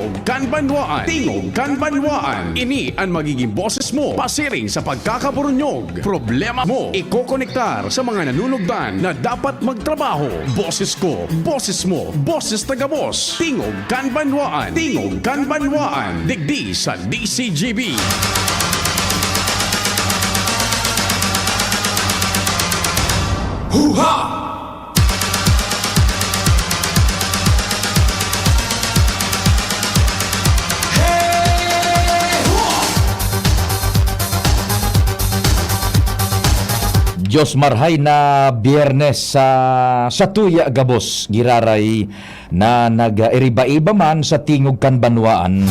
Tingog Kanbanwaan. Tingog Kanbanwaan. Ini ang magiging boses mo pasiring sa pagkakaburunyog. Problema mo, ikokonektar sa mga nanunugdan na dapat magtrabaho. Boses ko, boses mo, boses taga-boss. Tingog Kanbanwaan. Tingog Kanbanwaan. Digdi sa DCGB. Hoo-ha! Diyos marhay na Biyernes sa tuya gabos giraray na nag-iriba-iba man sa tingog Kanbanwaan.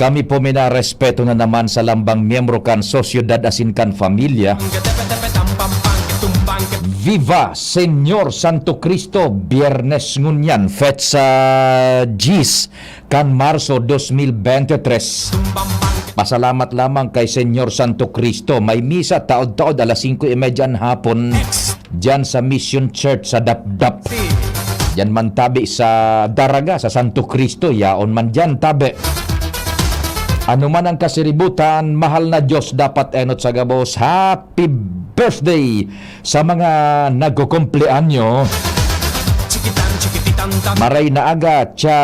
Kami po minarespeto na naman sa lambang miyembro kan sosyedad asin kan familia. Viva Señor Santo Cristo, Biyernes ngunyan, fetsa Gis kan Marso 2023. Pasalamat lamang kay Señor Santo Cristo. May misa taod-taod alas 5:30 hapon dyan sa Mission Church sa Dapdap. Dyan man tabi sa Daraga sa Santo Cristo. Yaon man dyan tabi. Ano man ang kasiributan, mahal na Diyos dapat enot sa gabos. Happy birthday sa mga nagkukumpleanyo. Maray na aga cha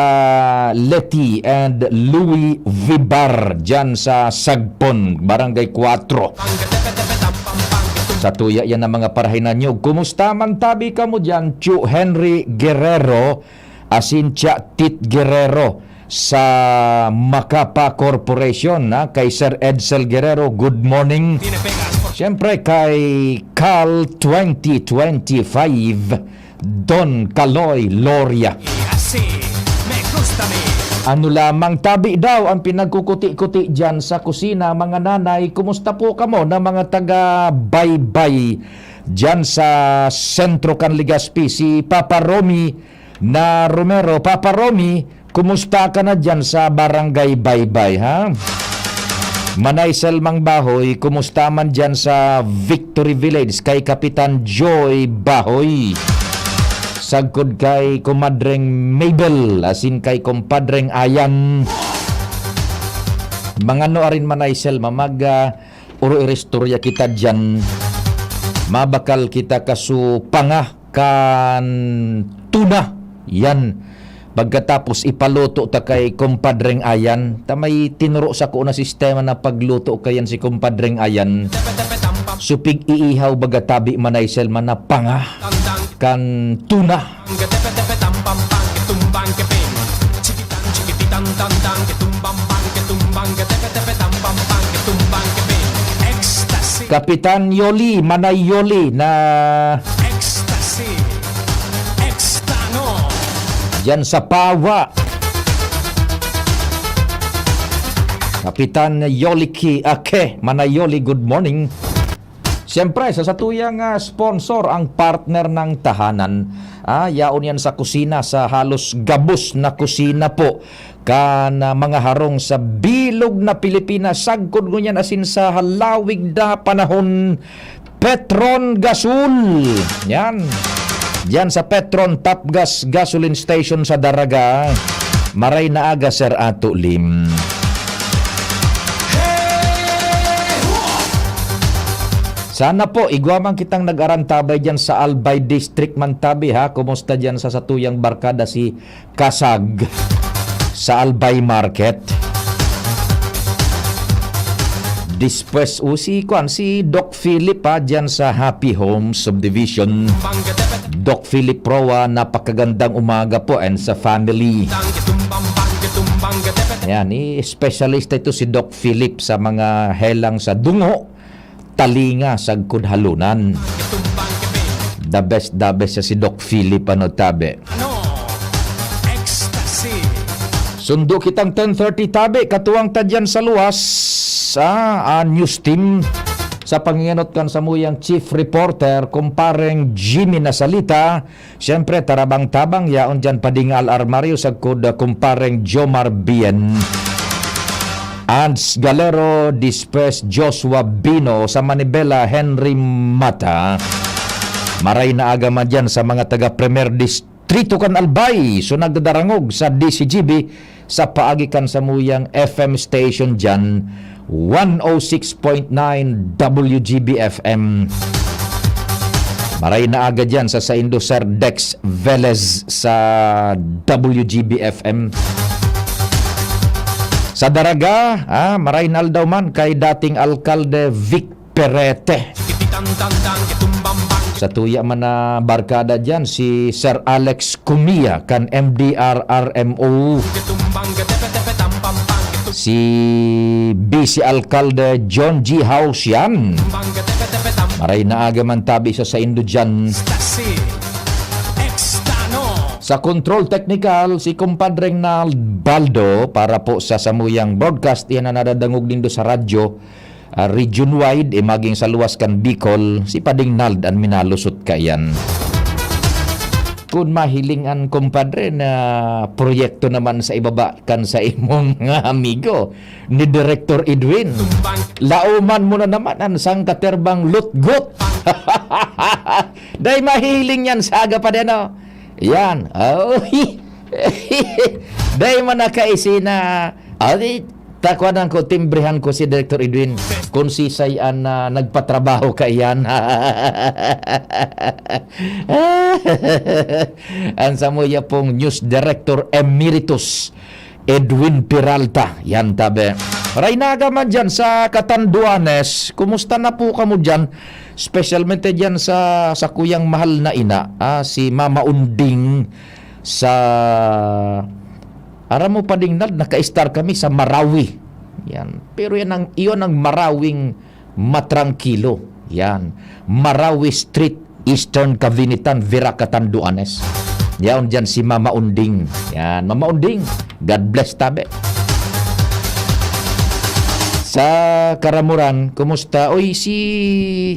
Leti and Louis Vibar dyan sa Sagpon, Barangay 4. Sa tuya yan ang mga parahinan nyo. Kumusta man tabi ka mo dyan? Chu Henry Guerrero asin cha Tit Guerrero sa Macapa Corporation, kay Sir Edsel Guerrero, good morning. Siyempre kay Cal 2025 Don Caloy Loria. Ano lamang tabi daw ang pinagkukuti-kuti dyan sa kusina, mga nanay. Kumusta po kamo na mga taga-baybay dyan sa Sentro Canligaspi? Si Papa Romy na Romero. Papa Romy, kumusta ka na dyan sa Barangay Baybay, ha? Manay Selmang Bahoy, kumusta man dyan sa Victory Village kay Kapitan Joy Bahoy? Sagkod kay Kumadreng Mabel, asin kay Kumpadreng Ayan. Mga no arin Manay Selma, uro-irestorya kita dyan. Mabakal kita kasupanga kan tuna. Yan. Pagkatapos ipaluto ta kay Kumpadreng Ayan, tamay tinuro sa ko na sistema na pagluto kayan si Kumpadreng Ayan. Supig iihaw bagatabi Manay Selma na panga kan tuna. Kapitan Yoli, Manay Yoli na dyan sa Pawa. Kapitan Yoliki Ake, Manayoli, good morning. Siyempre, sa satuyang sponsor, ang partner ng tahanan. Yaon yan sa kusina, sa halos gabos na kusina po. Mga harong sa bilog na Pilipinas. Sagkod ko yan asin sa halawig na panahon. Petron Gasol. Yan. Diyan sa Petron Top Gas Gasoline Station sa Daraga. Maray na aga, Sir Ato Lim. Sana po, igwamang kitang nag-arantabay dyan sa Albay District Mantabi, ha? Kumusta dyan sa satuyang barkada si Kasag sa Albay Market? Dispwes si Doc Philip, ha? Dyan sa Happy Home Subdivision. Doc Philip Proa, napakagandang umaga po and sa family. Yan, specialist ito si Doc Philip sa mga helang sa dungo, talinga, sagkod halunan. The best si Doc Philip, tabi. Sundo kitang 10:30 tabi, katuwang tadyan sa luwas news team. Sa panginganot kan sa muyang chief reporter, kumpareng Jimmy Nasalita. Siyempre, tarabang-tabang yaon dyan padingal armaryo sa kuda kumpareng Jomar Bien. Ans Galero, Dispes Joshua Bino, sa Manibela Henry Mata. Maray na agaman dyan sa mga taga Premier District distrito kan Albay. So nagdadarangog sa DCGB sa paagi kan samuyang FM station dyan, 106.9 WGB FM. Maray na agad yan sa Saindo Sir Dex Velez sa WGB FM. Sa Daraga, maray na aldaw man kay dating alkalde Vic Perete. Sa tuya man na barkada dyan, si Sir Alex Cumia kan MDRRMO. Si BC Alkalde John G. House yan. Maray na aga man tabi sa Saindo dyan. Sa control technical, si kumpadreng na Baldo para po sa samuyang broadcast yan na nadadangog din do sa radyo region-wide, maging sa luwas kan Bicol, si Pading Nald ang minalusot ka yan. Kung mahilingan kumpadre na proyekto naman sa ibaba kan sa imong amigo ni Director Edwin, lauman mo na naman ang sang katerbang lutgot. Dahil mahiling yan sa aga pa din, no? Yan. Dahil man nakaisina, takwanan ko, timbrehan ko si Director Edwin kung si Sayan na nagpatrabaho ka yan. Ang samuya pong News Director Emeritus Edwin Peralta. Yan tabi. Raynaga man dyan sa Catanduanes. Kumusta na po kamo dyan? Specialmente dyan sa kuyang mahal na ina, si Mama Unding sa aram mo Pading Nald, naka-star kami sa Marawi. Yan. Pero iyon ang Marawing matrangkilo. Yan. Marawi Street, Eastern Cavinitan, Vera, Catanduanes. Yan dyan si Mama Unding. Yan. Mama Unding, God bless tabi. Sa Karamuran, kumusta? Oy, si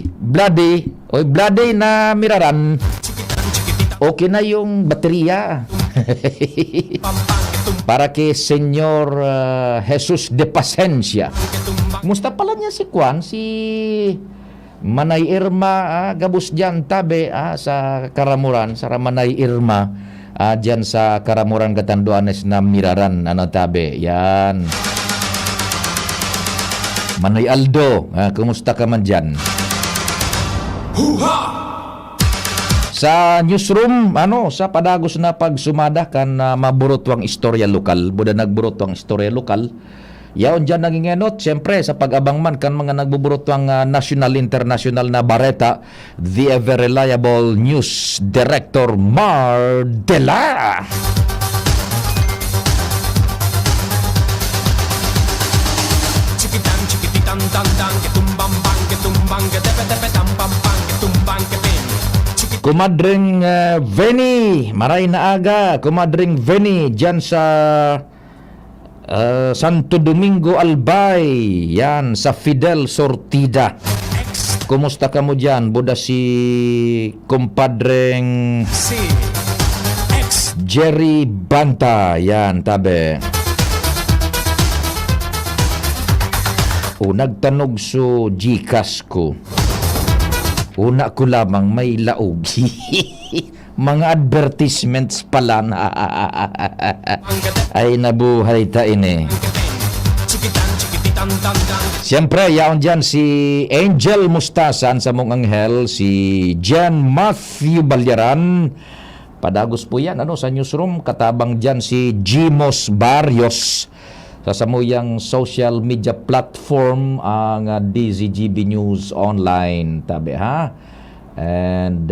Bloody. Oy, Bloody na miraran. Okay na yung baterya. Para kay Senyor Jesus de Pasencia. Kumusta pala niya si Kwan? Si Manay Irma, gabos dyan tabi sa Karamuran. Sa Manay Irma, dyan sa Karamuran, Catanduanes na miraran. Ano tabi? Yan. Manoy Aldo, kumusta ka man dyan? Sa newsroom, sa padagos na pagsumada kan maburotwang istorya lokal, buda nagburotwang istorya lokal, yaon dyan nangingenot, siyempre sa pag-abang man kan mga nagbuburotwang national, international na bareta, the ever reliable news director Mar Dela. Kumadring Veni, maray na aga, kumadring Veni dyan sa Santo Domingo Albay, yan sa Fidel Sortida. Kumusta ka mo dyan? Buda si kumpadreng Jerry Banta, yan tabi. Nagtanog so Gcash ko. Una ko lamang may laog. Mga advertisements pala na ay nabuhay ta ini. Siyempre, yaon dyan si Angel Mustasan sa mong anghel, si Jan Matthew Balyaran. Padagos po yan, sa newsroom. Katabang dyan si Jimos Barrios. Sa samuyang social media platform ang DZGB News Online tabi and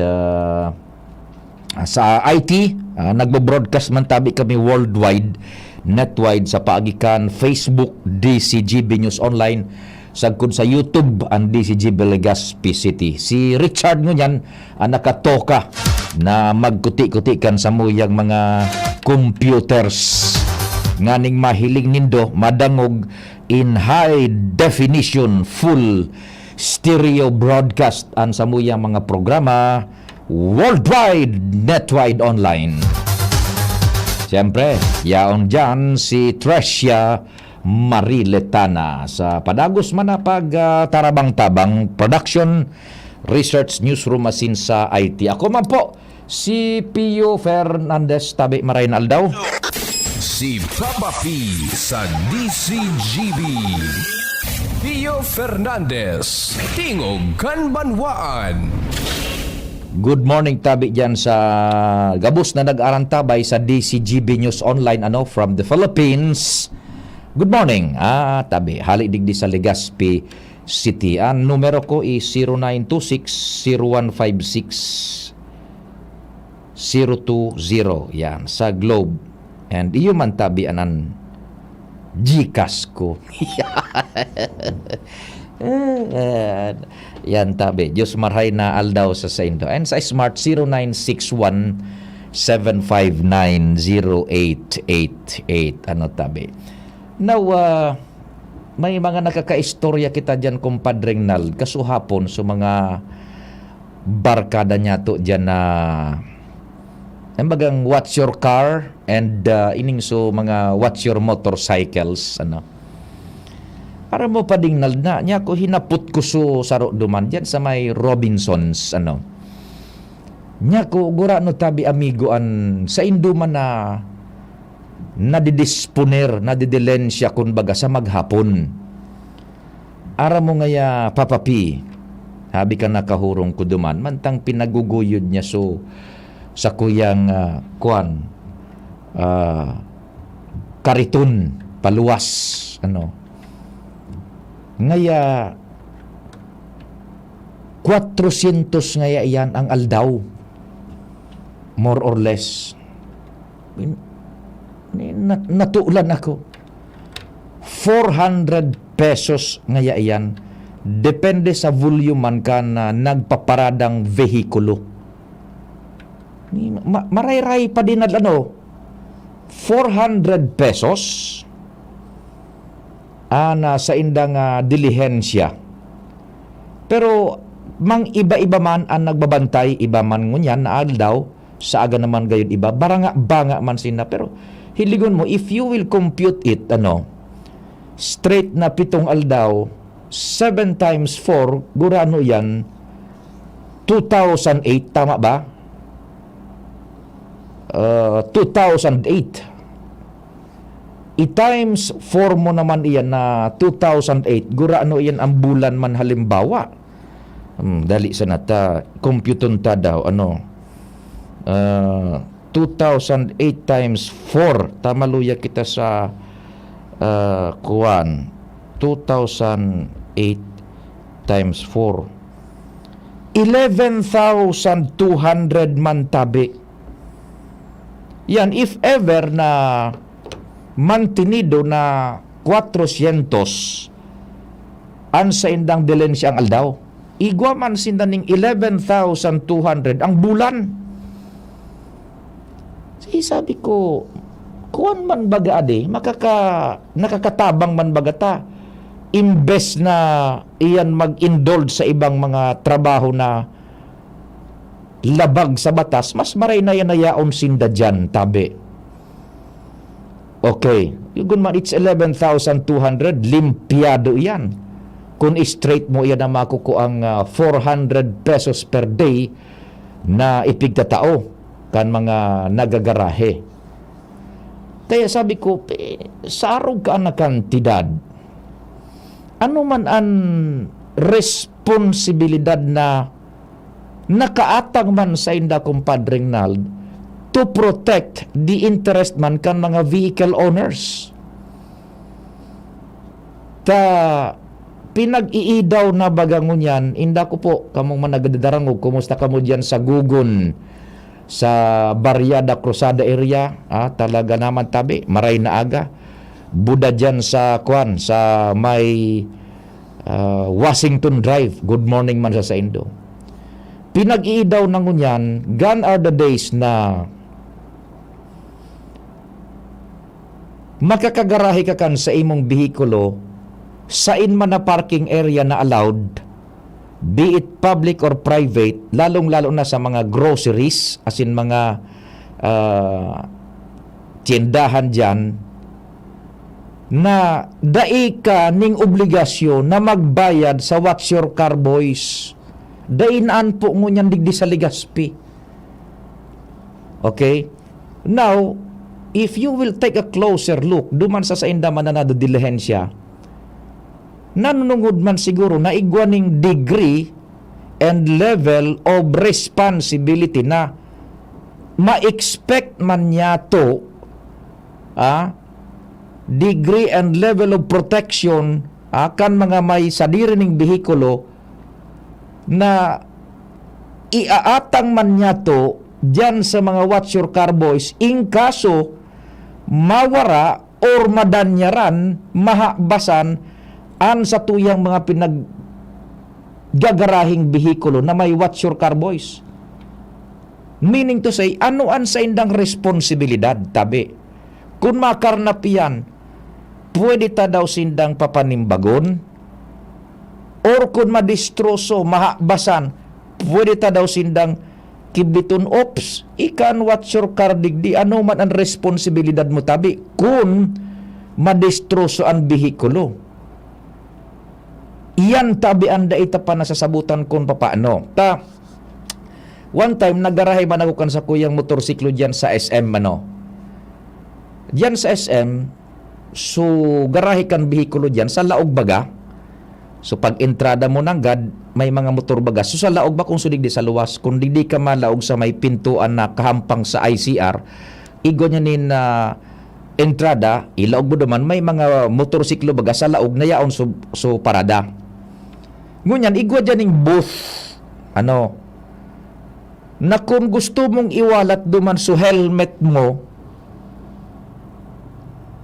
sa IT nagbo-broadcast man tabi kami worldwide, netwide sa paagikan Facebook DCGB News Online, sagkod sa YouTube ang DCGB Legazpi City. Si Richard ngunyan nakatoka na magkuti-kuti kan samuyang mga computers nganing mahiling nindo madangog in high definition full stereo broadcast ang samuyang mga programa worldwide, netwide online. Siyempre, yaon dyan si Tricia Mariletana sa padagos man na pag tarabang-tabang production research newsroom asin sa IT. Ako man po Si Pio Fernandez tabi maray na aldaw. Si Papa P sa DCGB. Pio Fernandez, Tingog Kanbanwaan. Good morning tabi dyan sa gabos na nag-arantabay sa DCGB News Online from the Philippines. Good morning. Tabi, hali digdi sa Legazpi City. Ang numero ko is 0926-0156-020. Yan, sa Globe. And iyo man tabi anan Gcash ko. Yan tabi. Diyos marhay na aldaw sa saindo. And sa Smart 0961-759-0888. Tabi. Now, may mga nakakaistorya kita dyan, kumpadring Nal. Kasuhapon sa mga barkada niya to dyan na bagang watch your car and ining so mga watch your motorcycles. Para mo pa ding nalna niya ko hinapot ko saro duman dyan sa may Robinsons niya ko gura no tabi amigo sa induman na nadidisponer nadidilensya kun baga sa maghapon ara mo ngaya papapi habi ka nakahurong ko duman mantang pinaguguyod niya sa kuyang kariton paluwas ngaya 400 ngaya yan ang aldaw more or less natulan ako 400 pesos ngaya yan depende sa volume man ka na nagpaparadang vehikulo maray-ray pa din 400 pesos na sa indang dilihensya. Pero mang iba-iba man ang nagbabantay, iba man ngunyan na aldaw, sa aga naman gayon iba, banga man sina. Pero hiligon mo, if you will compute it, straight na 7 aldaw, 7 times 4, gurano yan, 2008, tama ba? 2008. I-times 4 mo naman iyan na 2008. Gurano iyan ang bulan man halimbawa. Dali sa nata. Computun ta daw. 2008 times 4. Tamaluya kita sa 2008 times 4. 11,200 man tabi. Yan, if ever na mantinido na 400 ang sa indang dilensya ang aldaw. Igwa man sindaning 11,200 ang bulan. Sabi ko, kuwan man baga ade, nakakatabang man baga ta. Imbes na iyan mag-indulge sa ibang mga trabaho na labag sa batas, mas maray na yan nayaon sinda dyan, tabi. Okay, yun man, it's 11,200, limpiado yan. Kung straight mo yan na makuko ang 400 pesos per day na ipigtatao kan mga nagagarahe. Kaya sabi ko, sarog ka na kantidad. Ano man ang responsibilidad na nakaatang man sa inda kumpadring Nald to protect the interest man kan mga vehicle owners. Pinag-iidaw na bagangon yan, inda ko po, kamong managdadarangog, kumusta kamo dyan sa Gugun, sa Barriada Cruzada area, talaga naman tabi, maray na aga, Buda dyan sa may Washington Drive, good morning man sa Indo. Pinag-iidaw na ngunyan, gone are the days na makakagarahe ka kan sa imong bihikulo sa man na parking area na allowed, be it public or private, lalong-lalo na sa mga groceries, as in mga tiendahan dyan, na dai ka ning obligasyon na magbayad sa What's Your Car Boys. Dainaan po ngunyan digdi sa Legazpi. Okay? Now, if you will take a closer look, duman sa inda mananado dilihensya, nanunungod man siguro na igwaning degree and level of responsibility na ma-expect man niya to degree and level of protection kan mga may sadirining behikulo na iaatang man niya to dyan sa mga Watch Your Car Boys in kaso mawara or madanyaran, mahabasan an sa tuyang mga pinaggagarahing behikulo na may Watch Your Car Boys. Meaning to say, ano an sa indang responsibilidad, tabi? Kung makarnapian, pwede ta daw sindang papanimbagon? Or kung madistroso, mahabasan, pwede ta daw sindang kibiton, ops, ikan Watch Your Car digdi, ano man ang responsibilidad mo, tabi? Kung madistroso ang behikulo. Iyan tabi anda ita pa nasasabutan kung papaano. One time, nagarahay man ako kan sa kuyang motorsiklo dyan sa SM, Dyan sa SM, so garahe kan behikulo dyan sa laog baga. So pag entrada mo ng gad, may mga motor baga. So sa laog ba kung sudig di sa luwas, kung di ka malaog sa may pintuan na kahampang sa ICR, igo niya nin entrada, ilaog mo naman, may mga motorsiklo baga sa laog na yaon so parada. Ngunyan, igwa dyan yung booth, na kung gusto mong iwalat duman so helmet mo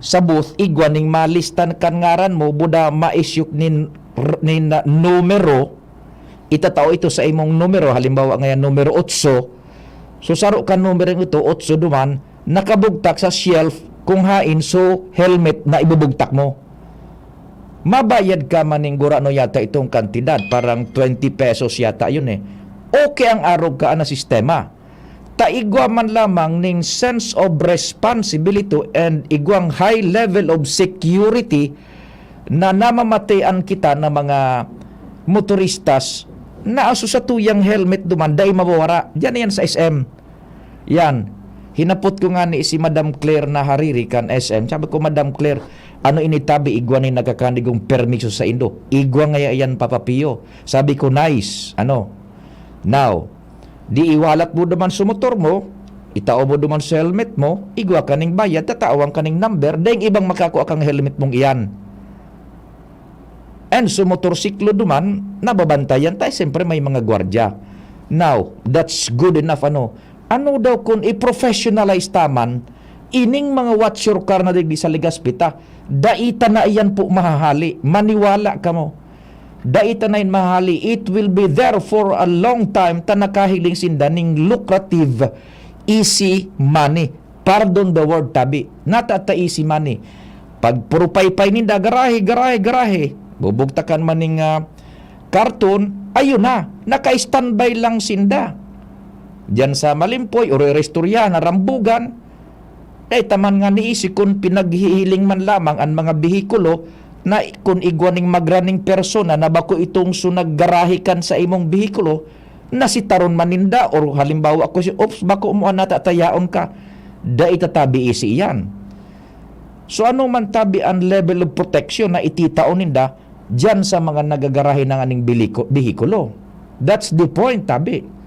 sa booth, igwa ning malistan kan ngaran mo, buda ma-issue nin numero, itatao ito sa imong numero, halimbawa ngayon numero 8, so saro ka numero ito, 8 duman, nakabugtak sa shelf kung hain, so helmet na ibubugtak mo. Mabayad ka maning gurano yata itong kantidad, parang 20 pesos yata yun Okay ang arog ka na sistema. Taigwa man lamang ning sense of responsibility and igwang high level of security na namamatayan kita na mga motoristas na aso sa tuyang helmet duman, day mabawara. Diyan yan sa SM. Yan. Hinapot ko nga ni si Madam Claire na hariri kan SM. Sabi ko, Madam Claire, ano initabi igwa ni nagkakandigong permiso sa Indo? Igwa nga yan, Papa Pio. Sabi ko, nice. Now, di iwalat mo naman sa motor mo, itao mo naman sa helmet mo, igwa ka ning bayad, tatawang ka ning number, dahil ibang makakuha kang helmet mong iyan. And sa motorsiklo duman, nababantayan tayo, siyempre may mga gwardya. Now, that's good enough, Ano daw kung i-professionalize taman, ining mga Watch Your Car na digdi sa Legazpita, daita na iyan po mahahali. Maniwala ka mo. Daita na iyan mahali. It will be there for a long time ta nakahiling sindaning lucrative, easy money. Pardon the word, tabi. Natata easy money. Pag puro paypay ninda, garahe. Bubugtakan maning karton, ayun na. Naka-standby lang sinda. Diyan sa Malimpoy, o Restorya, na Rambugan, taman nga niisi kung pinaghihiling man lamang ang mga behikulo na kung igwaning magraning persona na bako itong sunaggarahikan sa imong behikulo na si taron maninda or halimbawa ako si ops bako mo natatayaon ka da itatabi isi yan. So ano man tabi ang level of protection na ititaon ninda dyan sa mga nagagarahe ng aning behikulo. That's the point, tabi.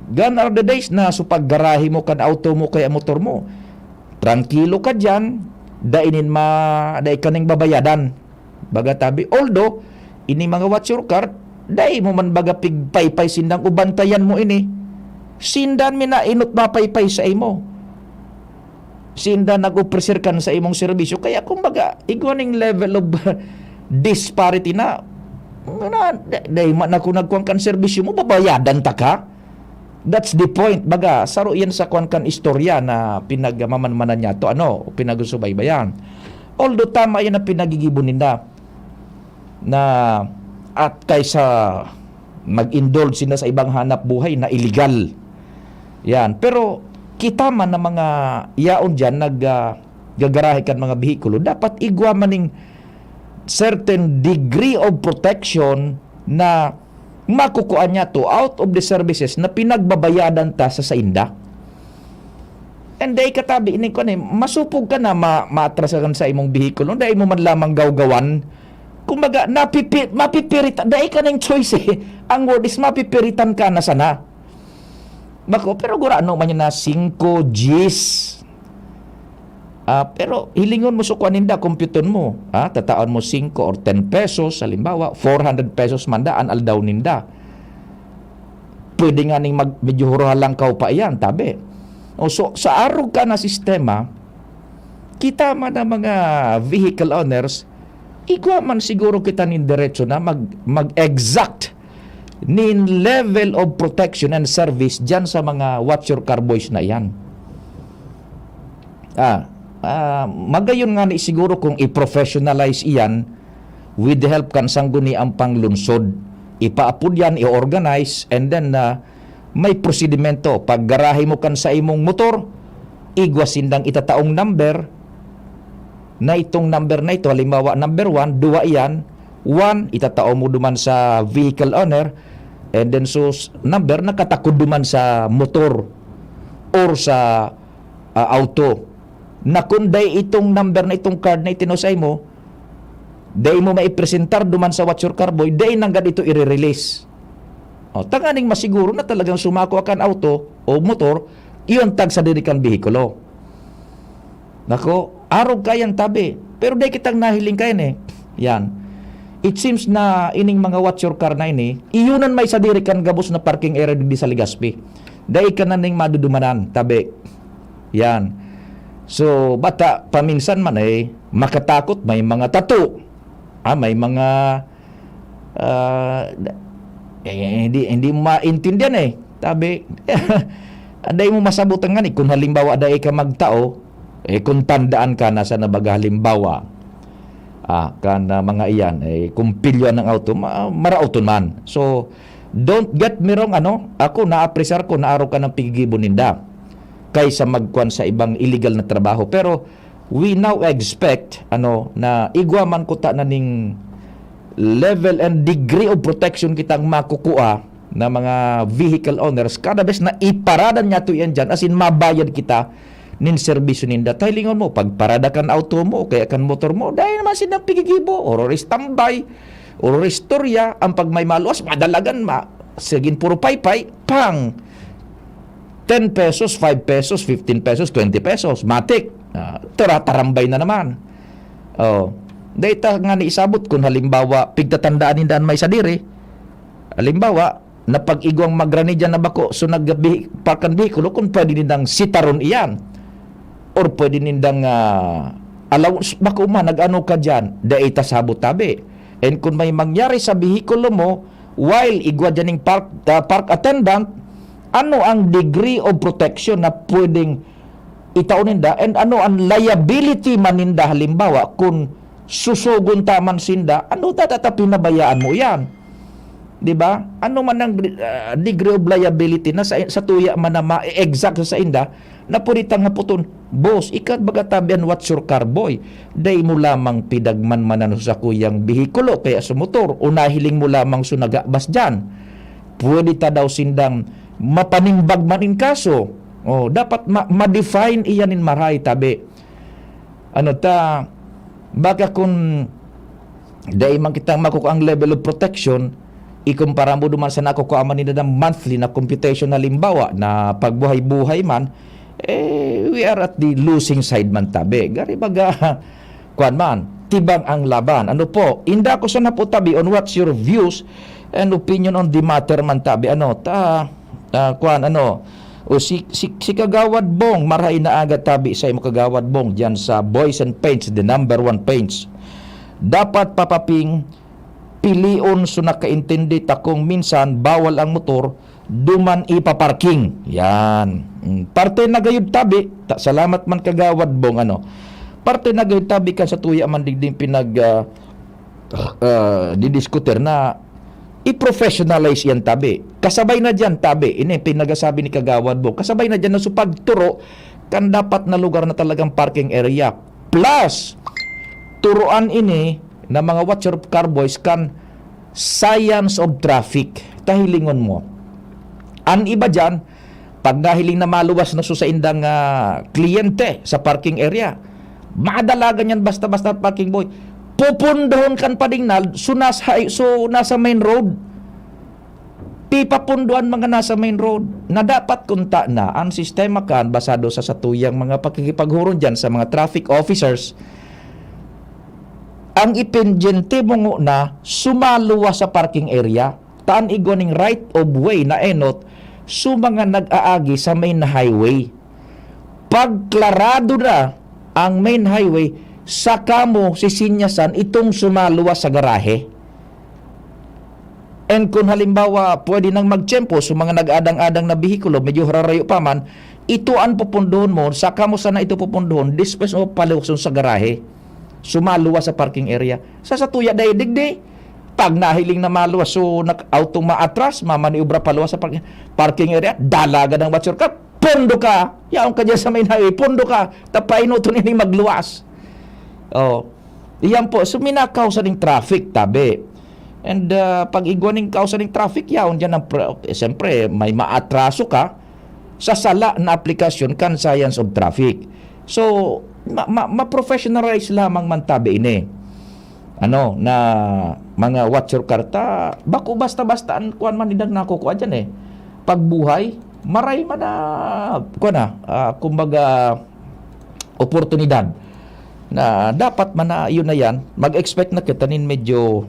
Gone are the days na so paggarahe mo kan auto mo kaya motor mo, tranquilo ka dyan, dainin dai kaning babayadan baga tabi. Although ini mga Watch Your Car, dai mo man baga pigpaypay sindang ubantayan mo ini, sindan mina inot mapaypay sa imo, sindan nag-offer kan sa imong serbisyo, kaya kumbaga igwaning level of disparity na dahil man ako nagkuhan kan serbisyo mo, babayadan ta ka. That's the point. Baga, saro yan sa kuhan kan istorya na pinagmamanmanan niya to, pinagsubaybayan. Although tama yan na pinagigibon nila na at kaysa mag-indulge sila sa ibang hanap buhay na illegal. Yan. Pero kita man na mga yaon dyan naggagarahe kan mga behikulo, dapat igwa maning certain degree of protection na makukuha niya to out of the services na pinagbabayadan ta sa inda. And day katabi ini ko ni masupog ka na maatrasagan sa imong bihikulo, dahil mo man lamang gawgawan. Kumbaga mapipiritan, dahil ka ng choice eh. Ang word is mapipiritan ka na sana. Bako, pero gura ano man yun na 5 Gs. Pero hilingon mo sukuan ninda, computer mo. Tataon mo 5 or 10 pesos, halimbawa, 400 pesos mandaan aldaw ninda. Pwede nga ning medyo lang ka pa iyan, tabi. So, sa arog ka na sistema, kita man ang mga vehicle owners, igwa man siguro kita nin diretso na mag-exact nin level of protection and service dyan sa mga watch your car boys na yan. Magayon nga ni siguro kung i-professionalize iyan with the help kan sangguni ang panglunsod. Ipaapod yan, i-organize, and then may prosedimento. Pag garahe mo kan sa imong motor, igwasindang itataong number na itong number na ito, halimbawa number 1, 2 iyan, 1 itatao mo duman sa vehicle owner, and then so number nakatakod duman sa motor or sa auto. Na kunday itong number na itong card na itinusay mo, day mo maipresentar duman sa Watch Your Car Boy, day nanggad ito i-release. Tanganing masiguro na talagang sumako akan auto o motor, iyon tag sa dirikan bihikulo. Nako, arog kayang tabi. Pero day kitang nahiling kayan eh. Yan. It seems na ining mga Watch Your Car na ini, iyunan may sa dirikan gabos na parking area di sa Legazpi. Day ka na ning madudumanan, tabi. Yan. So, bata, paminsan man makatakot, may mga tattoo. May mga hindi mo maintindihan tabi. Aday mo masabutan nga kung halimbawa aday ka magtao, kung tandaan ka na sa nabaga halimbawa, kana mga iyan, kung pilyoan ng auto, marauton man. So, don't get me wrong, ako na-appreciate ko na araw ka ng pigibon ninda kaysa magkuhan sa ibang illegal na trabaho. Pero, we now expect, na igwaman ko ta na ning level and degree of protection kitang makukuha na mga vehicle owners, kada bes na iparadan niya to yan dyan, as in mabayad kita nin serbisyo ninda. Tahilingon mo, pag parada kan auto mo, kaya kan motor mo, dahil naman sinang pigigibo, or standby, or istorya, ang pag may maluwas, madalagan sigin puro paypay, pang 10 pesos, 5 pesos, 15 pesos, 20 pesos, matik, tarambay na naman. Data nga ni isabot kung halimbawa pigtatandaan nindaan may sadiri, halimbawa na pag-igwang magrani dyan na bako so nagparkan bikulo, kung pwede nindang sitaron iyan or pwede nindang allowance bako man nag-ano ka dyan, data sabot tabi. And kung may mangyari sa bihikulo mo while igwa dyan ng park attendant, ano ang degree of protection na pwedeng itaon ninda, and ano ang liability man ninda halimbawa kung susugon taman sinda, pinabayaan mo yan, di ba? Ano man ang degree of liability na sa tuya man na ma-exact sa inda na puritang haputon, boss, ikat bagatabian Watch Your Car Boy, day mo lamang pidagman manan sa kuyang bihikulo kaya sa motor, unahiling mo lamang sunagabas dyan, pwede ta daw sindang mapanimbag manin kaso. Dapat ma-define iyanin maray tabi. Baka kung dahil man kitang makukuha ang level of protection, ikumpara mo duman sa nakukuha man nila ng monthly na computation na limbawa na pagbuhay-buhay man, we are at the losing side man tabi. Gari baga, kuan man, tibang ang laban. Inda ko sa napo tabi on what's your views and opinion on the matter man tabi. Si Kagawad Bong, maray na agad tabi sa imo Kagawad Bong dyan sa Boys and Paints, the number 1 paints. Dapat papaping pilion so nakaintindi takong minsan bawal ang motor duman ipaparking. Yan. Parte na gayud tabi. Salamat man Kagawad Bong Parte na gayud tabi kan sa tuya man digding pinag didiskuter na i-professionalize yan tabi. Kasabay na dyan tabi. Ini pinagasabi ni Kagawad Bong. Kasabay na dyan na pagturo kan dapat na lugar na talagang parking area. Plus, turuan ini na mga Watch Your Car Boys kan science of traffic. kahilingon mo. Ang iba dyan, pag nahiling na maluwas na sa indang kliyente sa parking area, madalagan yan basta-basta parking boy. Pupundohon kan padingnal, so nasa main road. Pipapunduan mga nasa main road na dapat kunta na ang sistema kan basado sa satuyang mga pakikipaghuron dyan sa mga traffic officers. Ang ipinjente mo na sumaluwa sa parking area, taan igoning right of way na enot, mga nag-aagi sa main highway. Pagklarado na ang main highway, saka mo sisinyasan itong sumaluwa sa garahe. And kung halimbawa pwede nang magtsempo sa mga nag-adang-adang na bihikulo, medyo hararayo pa man, ito ang pupundohon mo, saka mo sana ito pupundohon, dispes o paluson sa garahe. Sumaluwa sa parking area. Sa satuya day digdi, pag nahiling na maluwas, so auto maatras, mamaniubra paluwas sa parking area, dalaga ng watcher ka, pondo ka, yaong ka dyan sa main highway, pondo ka, tapay no ito niling magluwas. Oh, iyan po, so minakaw sa ning traffic, tabi. And pag igwaning kausa ning traffic, yaon dyan, siyempre, may maatraso ka sa sala na aplikasyon kan science of traffic. So, ma-professionalize lamang man tabi ini. Ano, na mga watcher karta, bako basta-basta ang kuan man nidang nakukuha dyan eh. Pagbuhay, maray man na, kumbaga, oportunidad na dapat man na yun na yan, mag-expect na kita nin medyo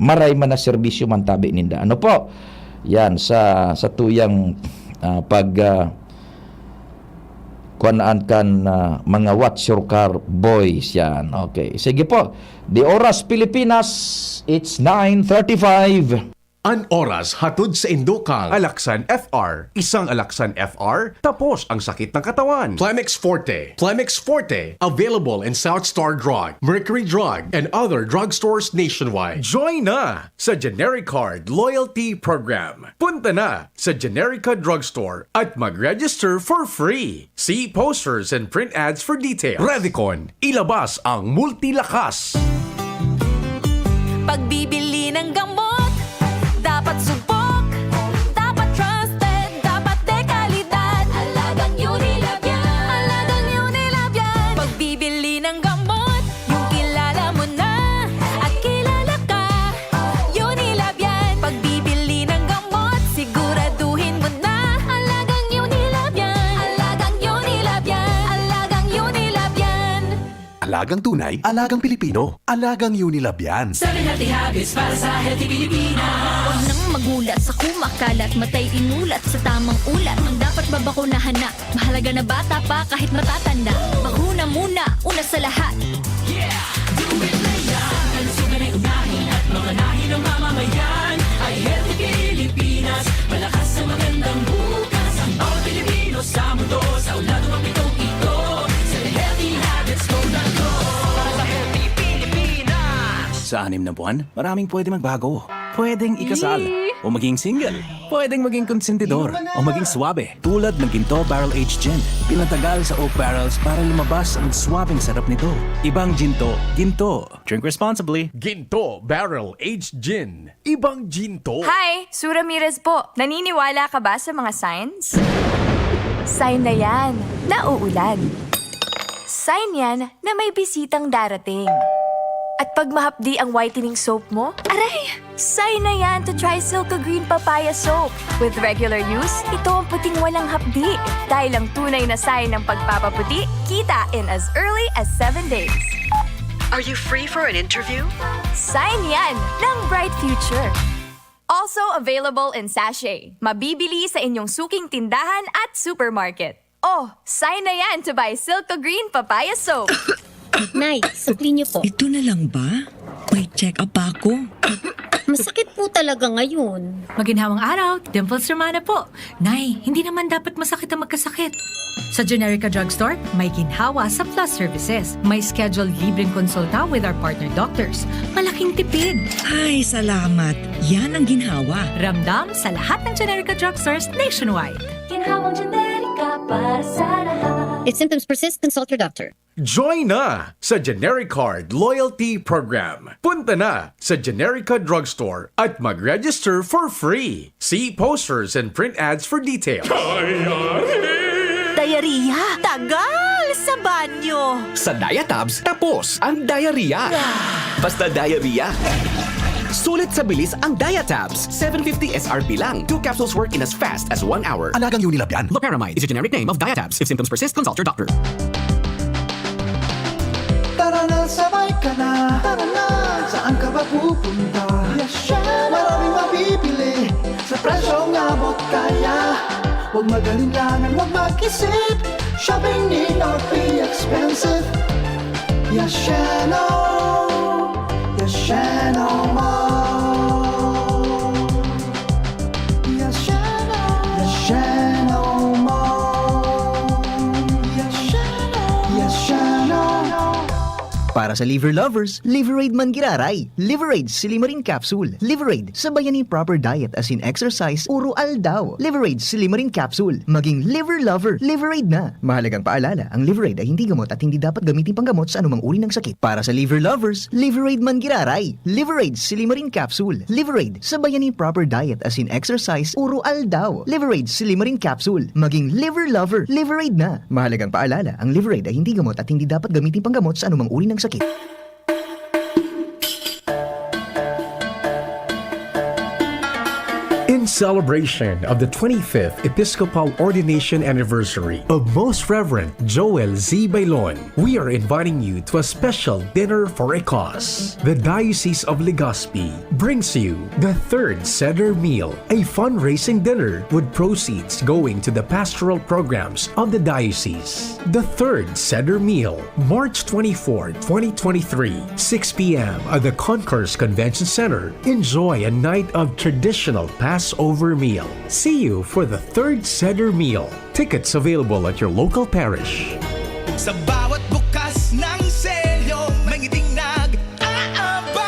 maray man na serbisyo man tabi ninda. Ano po? Yan, sa tuyang kuanaan kan mga watch your car boys yan. Okay. Sige po. The Oras Pilipinas, it's 9:35. An oras hatod sa Indokang Alaksan FR. Isang Alaksan FR, tapos ang sakit ng katawan. Plemex Forte. Plemex Forte, available in South Star Drug, Mercury Drug, and other drugstores nationwide. Join na sa Genericard Loyalty Program. Punta na sa Generica Drugstore at mag-register for free. See posters and print ads for details. Revicon, ilabas ang multilakas. Pagbibili ng gamot, dapat subok, dapat trusted, dapat dekalidad. Halagang Unilab yan. Halagang Unilab yan. Pagbibili ng gamot, yung kilala mo na at kilala ka. Unilab yan. Pagbibili ng gamot, siguraduhin mo na. Halagang Unilab yan. Halagang Unilab yan. Halagang Unilab yan. Alagang tunay, alagang Pilipino, alagang Unilab yan. 7 healthy habits para sa healthy Pilipinas. Huwag nang magulat sa kumakalat, matay inulat sa tamang ulat. Ang dapat babakunahan na, mahalaga na bata pa kahit matatanda. Bakuna muna, una sa lahat. Yeah! Do it na yan! Kalusugan ay unahin at mga nahin ng mamamayan ay healthy Pilipinas. Malakas sa magandang bukas. Ang bawat Pilipino sa mundo, sa ulado ng pitong ito. Sa healthy habits, go na go! Para sa healthy Pilipinas! Sa 6 na buwan, maraming pwede magbago. Pwedeng ikasal, o maging single. Pwedeng maging konsentidor, o maging swabe. Tulad ng Ginto Barrel Aged Gin. Pinatagal sa oak barrels para lumabas ang swabing sarap nito. Ibang ginto, ginto. Drink responsibly. Ginto Barrel Aged Gin. Ibang ginto. Hi! Sue Ramirez po. Naniniwala ka ba sa mga signs? Sign na yan, na uulan. Sign yan na may bisitang darating. At pag mahapdi ang whitening soap mo, aray! Sign na yan to try Silka Green Papaya Soap. With regular use, ito ang puting walang hapdi. Dahil ang tunay na sign ng pagpapaputi, kita in as early as 7 days. Are you free for an interview? Sign yan ng Bright Future. Also available in sachet. Mabibili sa inyong suking tindahan at supermarket. Oh, sign na yan to buy Silka Green Papaya Soap. Nay, supli niyo po. Ito na lang ba? May check-up pa ako. Masakit po talaga ngayon. Maginhawang araw, Dimples Romana po. Nay, hindi naman dapat masakit ang magkasakit. Sa Generica Drugstore, may ginhawa sa Plus Services. May scheduled libreng konsulta with our partner doctors. Malaking tipid. Ay, salamat. Yan ang ginhawa. Ramdam sa lahat ng Generica Drugstores nationwide. Ginhawang Generica para sa lahat. If symptoms persist, consult your doctor. Join na sa GeneriCard Loyalty Program. Punta na sa Generica Drugstore at mag-register for free. See posters and print ads for details. Diarrhea, tagal sa banyo. Sa Diatabs, tapos ang diarrhea. Basta diarrhea. Sulit sa bilis ang Diatabs. 750 SRP lang. 2 capsules work in as fast as 1 hour. Alagang Unilab yan. Loperamide is a generic name of Diatabs. If symptoms persist, consult your doctor. Tara na, sabay ka na. Tara na, saan ka ba pupunta? Maraming mabibili sa presyong abot kaya. Huwag magalinlangan, huwag mag-isip. Shopping need not be expensive. Yashano Mall. Yashano Mall. Yashano. Para sa liver lovers, Liverade man giraray. Liverade Silimarin Capsule. Liverade sa bayani proper diet as in exercise, uro aldaw. Liverade Silimarin Capsule. Maging liver lover, Liverade na. Mahalagang paalala, ang Liverade ay hindi gamot at hindi dapat gamitin panggamot sa anumang uri ng sakit. Para sa liver lovers, Liverade man giraray. Liverade Silimarin Capsule. Liverade sa bayani proper diet as in exercise, uro aldaw. Liverade Silimarin Capsule. Maging liver lover, Liverade na. Mahalagang paalala, ang Liverade ay hindi gamot at hindi dapat gamitin panggamot sa anumang uri ng sakit. In celebration of the 25th Episcopal Ordination Anniversary of Most Reverend Joel Z. Bailon, we are inviting you to a special dinner for a cause. The Diocese of Legazpi brings you the third Seder Meal, a fundraising dinner with proceeds going to the pastoral programs of the diocese. The third Seder Meal, March 24, 2023, 6 p.m. at the Concourse Convention Center. Enjoy a night of traditional Passover meal. See you for the third Seder Meal. Tickets available at your local parish. Sa bawat bukas ng selyo, may ngiting nag-aabang.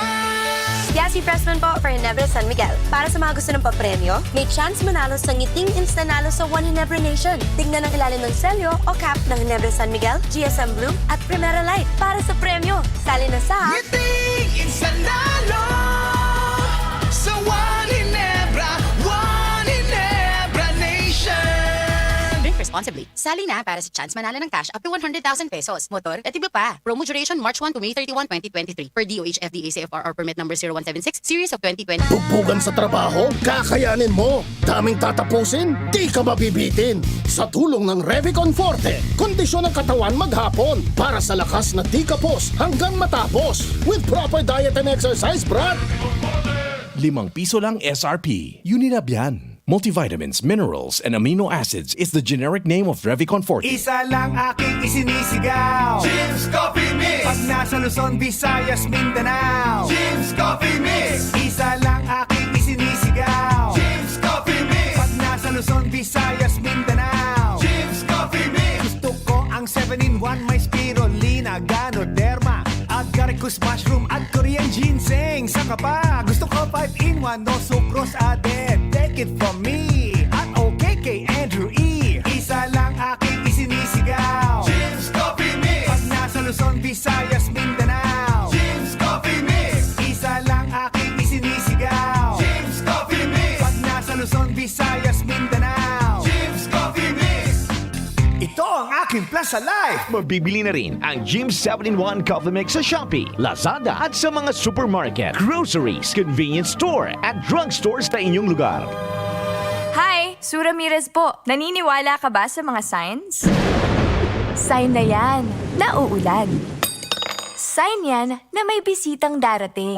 Yasi Pressman po for Ginebra San Miguel. Para sa mga gusto ng papremyo, may chance manalo sa ngiting instanalo sa One Ginebra Nation. Tingnan ang ilalim ng selyo o cap ng Ginebra San Miguel, GSM Blue at Primera Light para sa premyo. Sali na sa Ngiting instanalo sa One Ginebra Nation. Drink responsibly. Sali na para sa chance manalo ng cash up to 100,000 pesos. Motor at iba pa. Promo duration March 1 to May 31, 2023. Per DOH FDA CFR or permit number 0176 series of 2020. Tugtugan sa trabaho, kakayanin mo. Daming tatapusin, di ka mabibitin. Sa tulong ng Revicon Forte, kondisyon ng katawan maghapon para sa lakas na di kapos hanggang matapos. With proper diet and exercise, brad. ₱5 lang SRP. Unilab yan. Multivitamins, minerals, and amino acids is the generic name of Revicon Forte. Isa lang aking isinisigaw, Jim's Coffee Mix. Pag nasa Luzon, Visayas, Mindanao, Jim's Coffee Mix. Isa lang aking isinisigaw, Jim's Coffee Mix. Pag nasa Luzon, Visayas, Mindanao, Jim's Coffee Mix. Gusto ko ang 7-in-1, may spirulina, ganoderma, agaricus mushroom at Korean ginseng. Saka pa, gusto ko 5-in-1, no sucrose added. Take it from me at OKK Andrew E. Isa lang aking isinisigaw, Jim's Coffee Mix. Pag nasa Luzon, Visayas, Mindanao, Jim's Coffee Mix. Isa lang aking isinisigaw, Jim's Coffee Mix. Pag nasa Luzon, Visayas, Mindanao, Jim's Coffee Mix. Ito ang aking Plaza Life. Mabibili na rin ang Jim's 7-in-1 Coffee Mix sa Shopee, Lazada at sa mga supermarket, groceries, convenience store at drugstores sa inyong lugar. Hi! Sue Ramirez po. Naniniwala ka ba sa mga signs? Sign na yan, na uulan. Sign yan na may bisitang darating.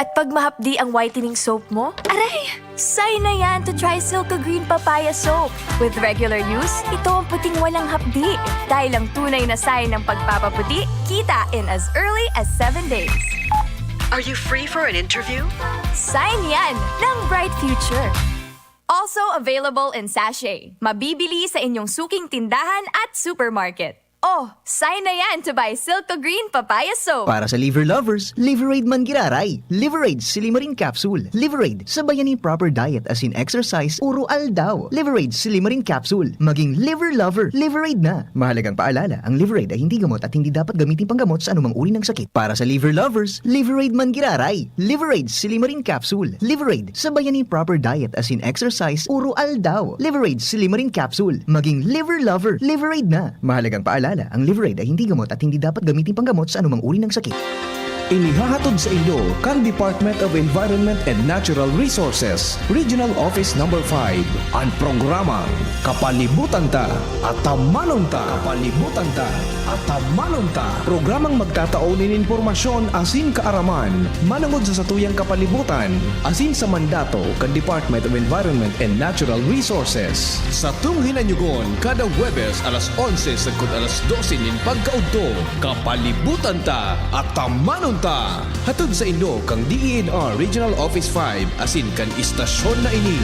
At pag mahapdi ang whitening soap mo, aray! Sign na yan to try Silka Green Papaya Soap. With regular use, ito ang puting walang hapdi. Dahil ang tunay na sign ng pagpapaputi, kita in as early as 7 days. Are you free for an interview? Sign yan ng Bright Future. Also available in sachet. Mabibili sa inyong suking tindahan at supermarket. Oh, sign na yan to buy Silco Green Papaya Soap. Para sa liver lovers, Liveraid Mangiraray, Liveraid Silimarin Capsule, Liveraid sa bayani proper diet as in exercise, puro aldaw. Liveraid Silimarin Capsule, maging liver lover, Liveraid na. Mahalagang paalala, ang Liveraid ay hindi gamot at hindi dapat gamitin panggamot sa anumang uri ng sakit. Para sa liver lovers, Liveraid Mangiraray, Liveraid Silimarin Capsule, Liveraid sa bayani proper diet as in exercise, puro aldaw. Liveraid Silimarin Capsule, maging liver lover, Liveraid na. Mahalagang paalala, ang Liveraid ay hindi gamot at hindi dapat gamitin panggamot sa anumang uri ng sakit. Inihahatod sa inyo kan Department of Environment and Natural Resources, Regional Office No. 5, ang programang Kapalibutan Ta at Tamanon Ta. Kapalibutan Ta at Tamanon Ta. Programang magtataunin informasyon asin kaaraman, manangod sa satuyang kapalibutan, asin sa mandato kan Department of Environment and Natural Resources. Sa tunghinanyugon, kada Webes alas 11 sagkod alas 12 nin pagkaudto, Kapalibutan Ta at Tamanon Ta. Hatod sa inyo kang DENR Regional Office 5 asin kan istasyon na ini.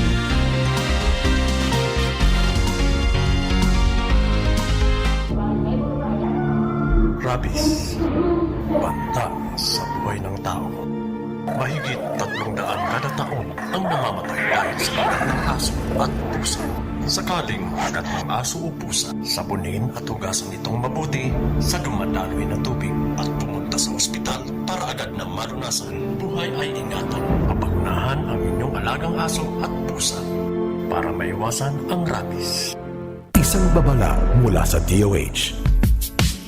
Rabies, banta sa buhay ng tao. Mahigit 300 kada taon ang namamatay dahil sa kagat ng aso at pusa. Sakaling agat ng aso o pusa, sabunin at hugasan itong mabuti sa dumadaloy na tubig at pumunta sa ospital para agad na malunasan. Buhay ay ingatan. Mapagunahan ang inyong alagang aso at pusa para maiwasan ang rabies. Isang babala mula sa DOH.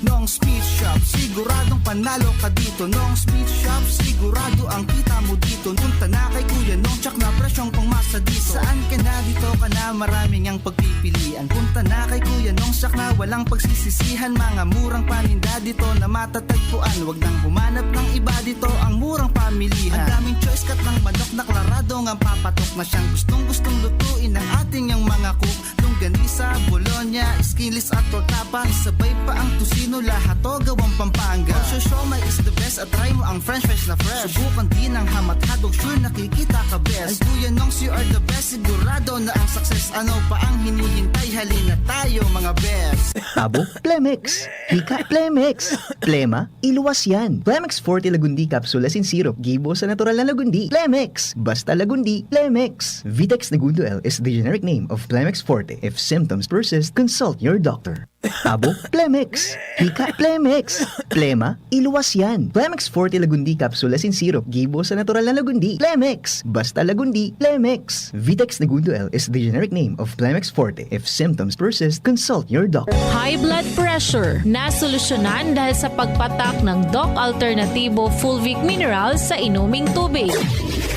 Nong Speed Shop, siguradong panalo ka dito. Nong Speed Shop, sigurado ang kita mo dito. Punta na kay Kuya Nong, tsak na presyong pangmasa dito. Saan ka na dito ka na, maraming ang pagpipilian. Punta na kay Kuya Nong, tsak na walang pagsisisihan. Mga murang paninda dito na matatagpuan. Huwag nang humanap ng iba dito, ang murang pamilihan. Ang daming choice cut ng manok na klaradong ang papatok na siyang gustong lutuin ng ating yung mga cook. Longganisa, Bologna, skinless at tortapa. Isabay pa ang tusino, lahat to gawang Pampanga. Ang siomai is the best at try mo ang french fries na fresh. Subukan din ang hamat-hadog, sure nakikita ka best. Ay Kuya Nongs, you are the best, sigurado na ang success. Ano pa ang hinihintay, halina tayo mga best. Abo, Plemex. Hika, Plemex. Plema, iluwas yan. Plemex Forte Lagundi Capsule asin syrup, gibo sa natural na Lagundi. Plemex, basta Lagundi, Plemex. Vitex Nagundo L is the generic name of Plemex Forte. If symptoms persist, consult your doctor. Abo, Plemex. Hika, Plemex. Plema, iluwas yan. Plemex Forte Lagundi Capsule asin syrup, gibo sa natural na Lagundi. Plemex, basta Lagundi, Plemex. Vitex Nagundo L is the generic name of Plemex Forte. If symptoms persist, consult your doctor. High blood pressure, nasolusyonan dahil sa pagpatak ng Doc Alternativo Fulvic Minerals sa inuming tubig.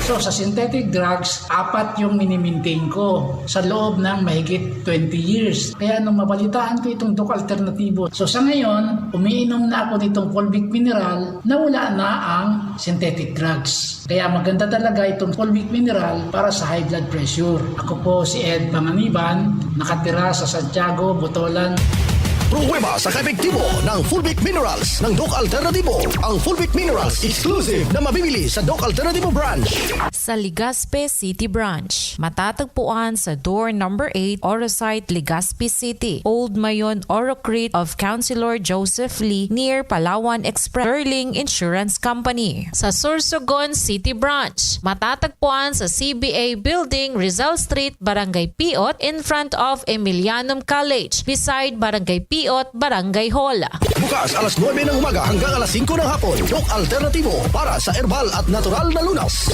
So sa synthetic drugs, 4 yung minimaintain ko sa loob ng mahigit 20 years. Kaya nung mabalitaan ko itong Doc Alternativo, so sa ngayon, umiinom na ako nitong Fulvic Mineral na wala na ang synthetic drugs. Kaya maganda talaga itong Fulvic Mineral para sa high blood pressure. Ako po si Ed Panganiban, nakatira sa Santiago, Botolan. Pruweba sa kaepektibo ng Fulvic Minerals ng Doc Alternativo. Ang Fulvic Minerals exclusive na mabibili sa Doc Alternativo branch. Sa Legazpi City Branch, matatagpuan sa door number 8, Orosite, Legazpi City, Old Mayon, Orocrete of Councilor Joseph Lee near Palawan Express, Sterling Insurance Company. Sa Sorsogon City Branch, matatagpuan sa CBA Building, Rizal Street, Barangay Piot, in front of Emilianum College, beside Barangay Piot, Barangay Hall. Bukas alas 9 ng umaga hanggang alas 5 ng hapon. Doc Alternativo para sa herbal at natural na lunas.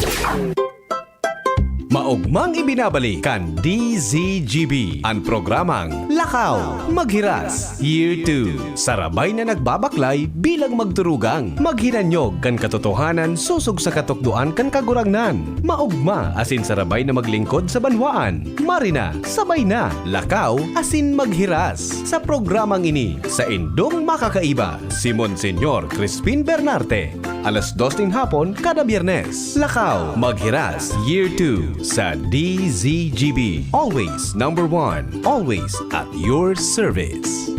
Maugmang ibinabalik kan DZGB ang programang Lakaw, Maghiras, Year 2. Sarabay na nagbabaklay bilang magturugang. Maghinanyog kan katotohanan susog sa katukduan kan kagurangnan. Maugma asin sarabay na maglingkod sa banwaan. Marina, sabay na. Lakaw asin maghiras. Sa programang ini, sa indong makakaiba, si Monsenyor Crispin Bernarte. Alas 2 ng hapon kada Biyernes. Lakaw, Maghiras, Year 2 sa DZGB. Always number 1. Always at your service.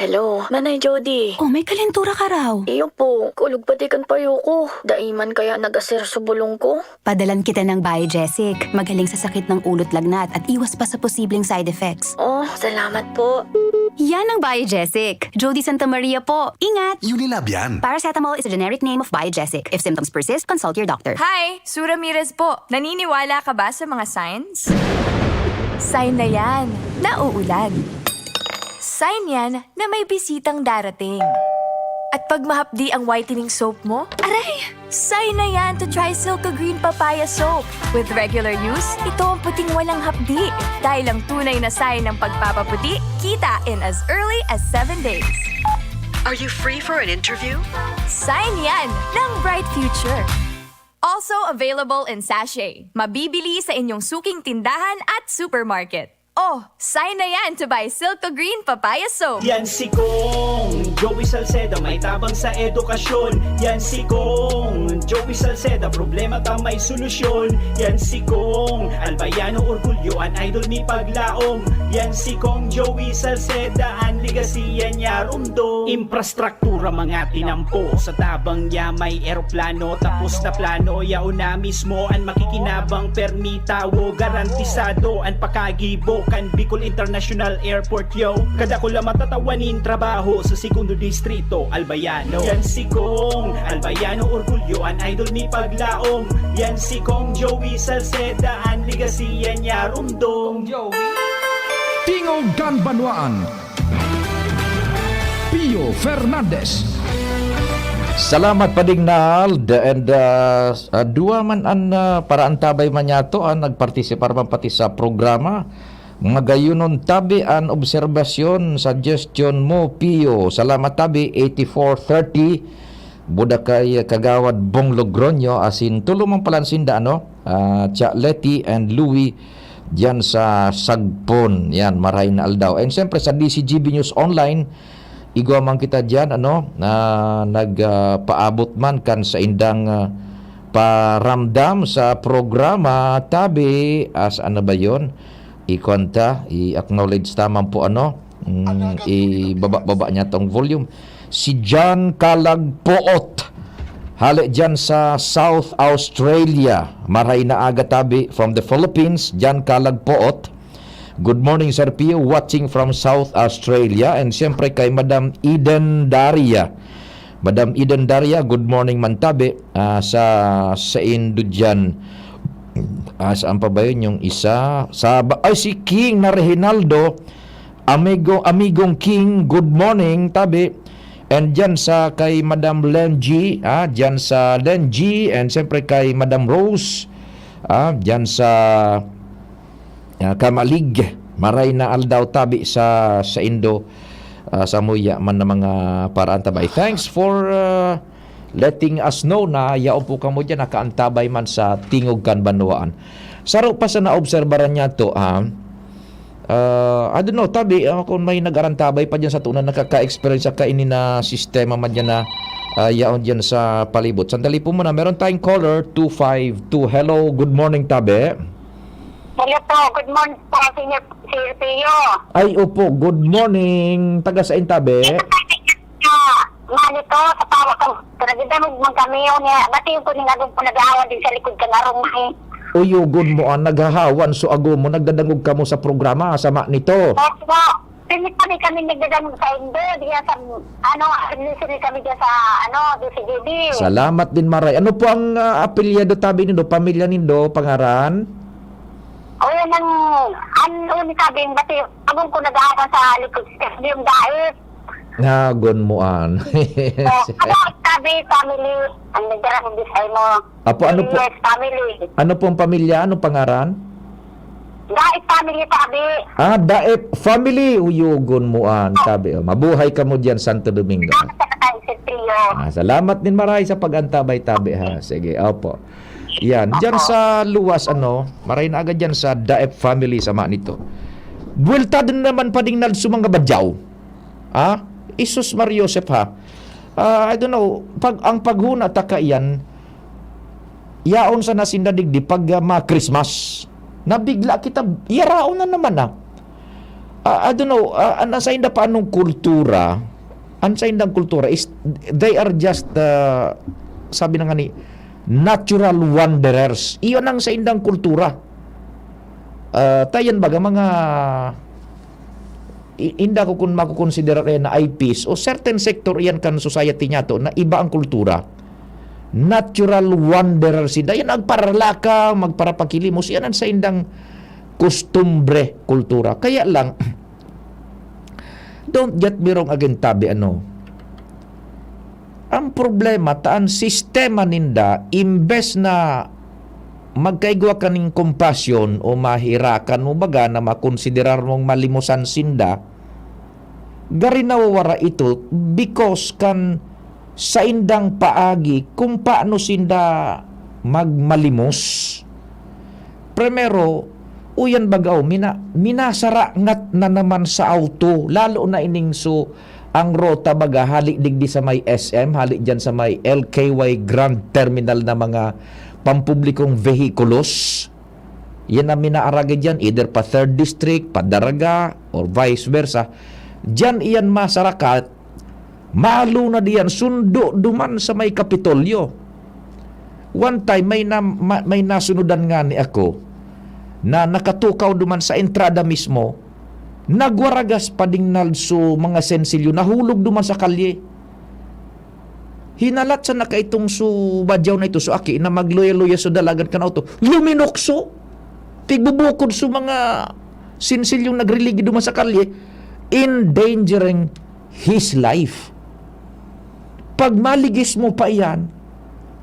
Hello, Manay Jody. Oh, may kalentura ka raw. Iyo po, kulog pati kan payo ko. Daiman kaya nag-aser sa bulong ko? Padalan kita ng Biogesic. Magaling sa sakit ng ulo't lagnat at iwas pa sa posibleng side effects. Oh, salamat po. Yan ang Biogesic. Jody Santa Maria po. Ingat! Unilab yan. Paracetamol is a generic name of Biogesic. If symptoms persist, consult your doctor. Hi, Sura Ramirez po. Naniniwala ka ba sa mga signs? Sign na yan, na uulan. Sign yan na may bisitang darating. At pag mahapdi ang whitening soap mo, aray! Sign na yan to try Silka Green Papaya Soap. With regular use, ito ang puting walang hapdi. Dahil ang tunay na sign ng pagpapaputi, kita in as early as 7 days. Are you free for an interview? Sign yan ng bright future. Also available in sachet. Mabibili sa inyong suking tindahan at supermarket. Oh, sign na yan to buy Silka Green Papaya Soap. Yan si Kong Joey Salceda, may tabang sa edukasyon. Yan si Kong Joey Salceda, problema ta may solusyon. Yan si Kong Albayano orgulyo, an idol ni paglaom. Yan si Kong Joey Salceda, an ligasiya niya rumdo. Infrastruktura mga tinampo, sa tabang niya may eroplano. Tapos na plano, yauna mismo an makikinabang permitawo. Garantisado an pakagibo kan Bicol International Airport, yo. Kada ko lang matatawanin trabaho sa segundo distrito, Albayano. Yan si Kong Albayano orgulyo, an idol ni paglaom. Yan si Kong Joey Salceda, an ligasiya niya rumdong. Tingog Ganbanwaan. Pio Fernandez. Salamat Padignald and dua man an para antabay man yato an nagpartisipar man pati sa programa. Mga gayunon tabi an obserbasyon, suggestion mo Pio. Salamat tabi 8430 Buda kay Kagawad Bong Logronyo asin tulumang palansinda Cha Letty and Louie diyan sa Sagpon. Yan, maray na aldaw. And siyempre sa DCGB News Online, igwa man kita diyan nagpaabot man kan sa indang paramdam sa programa tabi as ano ba yon? I-konta, i-acknowledge tamang po ibaba niya tong volume. Si John Kalagpoot hali dyan sa South Australia, maray na aga tabi from the Philippines. John Kalagpoot, good morning Sir Pio, watching from South Australia. And siyempre kay Madam Eden Daria, good morning man tabi sa Indo dyan. Saan pa ba yun yung isa? Si King na Reginaldo, amigong King, good morning tabi. And dyan sa kay Madam Lenji, dyan sa Lenji, and siyempre kay Madam Rose, dyan sa Kamalig, maray na aldaw tabi sa Indo, sa muya man na mga paraan tabay. Thanks for letting us know na yaon po kamo dyan nakaantabay man sa Tingog Ganbanwaan. Saro pa sa naobserbaran niya to I don't know tabi kung may nag-arantabay pa dyan sa tunan nakaka-experience sa kainin na sistema man dyan na yaon dyan sa palibot. Sandali po muna, meron tayong caller 252. Hello, good morning tabi. Hello po, good morning po si Pio. Ay opo, good morning. Taga saan tabi? Nalito sa tawa ko. Karagita magkamiyo niya. Bati yung po nga doon po nag-aawan din sa likod ka nga rumay. Uyugon mo naghahawan so ago mo nagdadangog ka mo sa programa sama nito. Opo. Pinig kami nagdadangog sa Indo. Diya sa sini kami diya sa DCGB. Salamat din maray. Ano po ang apelyado tabi nindo, pamilya nindo, pangaran? O yan ang ni sabi bati agong ko nag-aawan sa likod yung dait. Nagon mo an. Tabi family ang nagdarang bisay mo. Apo ano po? Family. Ano pong pamilya? Anong pangaran? Daip family tabi. Daip family. Uyugon mo an tabi. Mabuhay ka mo diyan Santo Domingo. Salamat din maray sa pag-antabay tabi ha. Sige, opo. Yan, diyan sa luwas maray na agad diyan sa Daip family sama nito. Buwelta din naman Padignald sumanga badyaw. Isus Mario Joseph ha. I don't know, ang paghuna taka iyan, yaon sa nasindadigdi pag Christmas. Nabigla kita, yaraon na naman I don't know, nasa inda pa anong kultura, ang sa indang kultura is, they are just, sabi na nga ni, natural wanderers. Iyon ang sa indang kultura. Tayan baga, mga, inda ko kung makukonsidera na IPs, o certain sector iyan kan society niya to, na iba ang kultura. Natural wanderers. Yan ang paralaka, magparapakilimos, yan ang sa indang kustumbre, kultura. Kaya lang, don't get me wrong again, tabi, ang problema, taan sistema ninda, imbes na magkaigwa ka ng kompasyon o mahirakan mo baga na makonsiderar mong malimusan sinda, gari nawawara ito because kan sa indang paagi kung paano sinda magmalimos. Primero, uyan bagaw, minasara ngat na naman sa auto, lalo na iningso ang rota baga, halik digdi sa may SM, halik dyan sa may LKY Grand Terminal na mga pampublikong vehikulos. Yan ang minaaragay dyan, either pa 3rd District, pa Daraga, or vice versa. Dyan iyan masarakat, malo na diyan, sundo duman sa may Kapitolyo. One time, may nasunudan nga ni ako, na nakatukaw duman sa entrada mismo, nagwaragas pa ding nalso mga sensilyo, nahulog duman sa kalye. Hinalat sa nakaitong su badyaw na ito, so aki, na magluya-luya so dalagan ka na ito, luminokso, tigbubukod so mga sensilyong nagriligi duman sa kalye, endangering his life. Pag maligis mo pa iyan,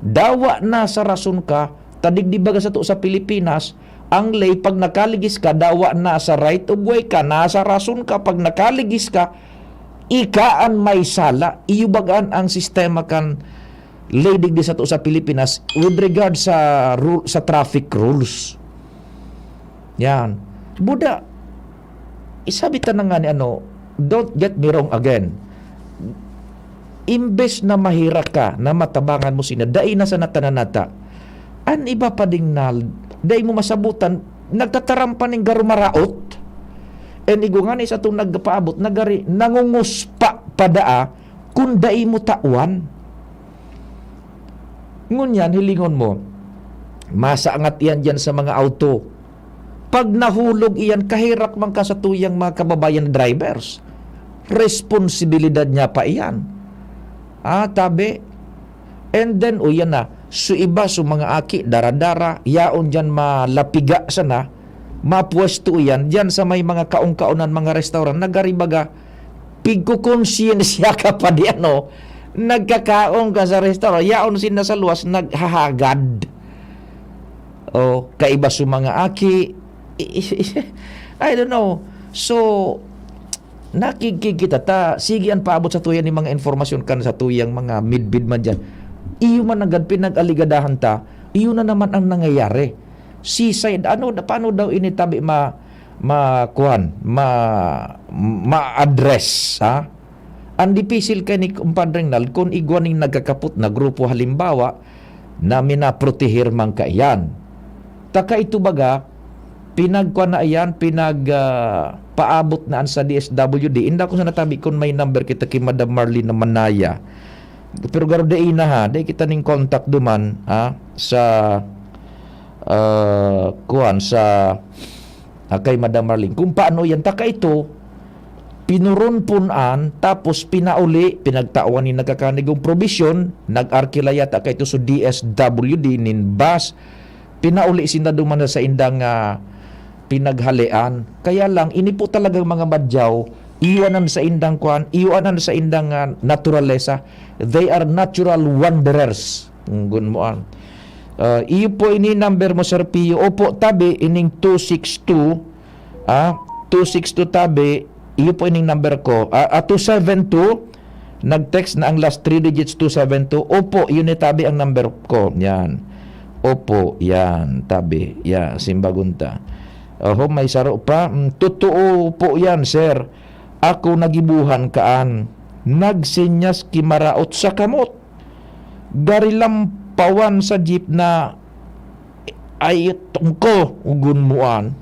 dawa na sa rason ka, tadigdibaga sa to sa Pilipinas, ang lay, pag nakaligis ka, dawa na sa right of way ka, nasa rason ka, pag nakaligis ka, ikaan may sala. Iyubagaan ang sistema kan lay digdi sa to sa Pilipinas with regard sa sa traffic rules. Yan. Buda, isabitan na nga ni don't get me wrong again. Imbes na mahira ka, na matabangan mo sina, dai na sa natananata, an iba pa ding dai mo masabutan, nagtatarampan ng garumaraot, and igungani sa itong nagpaabot, nagari, nangunguspa padaa, kung dai mo tauan. Ngunyan, hilingon mo, masaangat yan dyan sa mga auto. Pag nahulog iyan, kahirap man ka sa tuyang mga kababayan drivers. Responsibilidad niya pa iyan. Tabi. And then, yan na, so iba, so mga aki, dara-dara, yaon dyan malapiga sana, mapwesto yan, dyan sa may mga kaong-kaonan, mga restaurant, nagaribaga, pigkukonsiyensya ka pa di nagkakaong ka sa restaurant, yaon sina sa luwas, naghahagad. O, kaiba so mga aki, I don't know. So, nakikita sige ang paabot sa tuyan ni mga informasyon kan sa tuyang mga midbid man dyan. Iyo man agad pinag-aligadahan ta, iyo na naman ang nangyayari. Seaside, paano daw initabi ma-address, ha? Ang dipisil kay ni kumpadreng nal, kung igwaning nagkakaput na grupo halimbawa, na minaprotehir man ka iyan. Taka ito baga, paabot na sa DSWD. Inda ko sa natabi kung may number kita kay Madam Marlene na Manaya. Pero garo day na ha, day kita ning contact duman sa kay Madam Marlene. Kung paano yan, taka ito, pinurunpunan, tapos pinauli, pinagtawan ni nagkakanigong provision, nag-arkila yata ka ito sa DSWD, ninbas, pinauli sinda duman sa indang pinaghalian. Kaya lang, ini po talagang mga badyaw, iwanan sa indang iwanan sa indang naturalesa. They are natural wanderers. Gunmoan. Iyo po ini number mo, Sir Pio. Opo, tabi, ining 262. 262 tabi, iyo po ining number ko. 272, nag-text na ang last 3 digits 272. Opo, yun ni tabi ang number ko. Yan. Opo, yan, tabi. Yan, simbagunta. May saro pa. Totoo po yan, sir. Ako nagibuhan kaan. Nagsinyas kimaraot sa kamot. Garilampawan sa jeep na ay tungko ugun muan.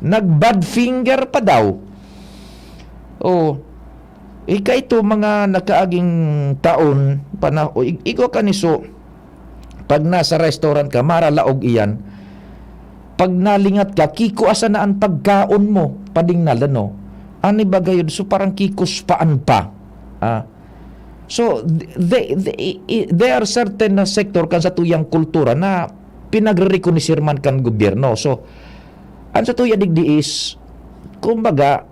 Nag-bad finger pa daw. Ika ito mga nakaaging taon, ikaw kaniso, pag nasa restaurant ka, maralaog iyan, pag nalingat ka, kiko asa na ang pagkaon mo, pading nalano. Ani ba gayon? So parang kikos paan pa. So, there are certain sector kan sa tuyang kultura na pinagre-recognizir man kan gobyerno. So, ang sa tuya digdi is, kumbaga,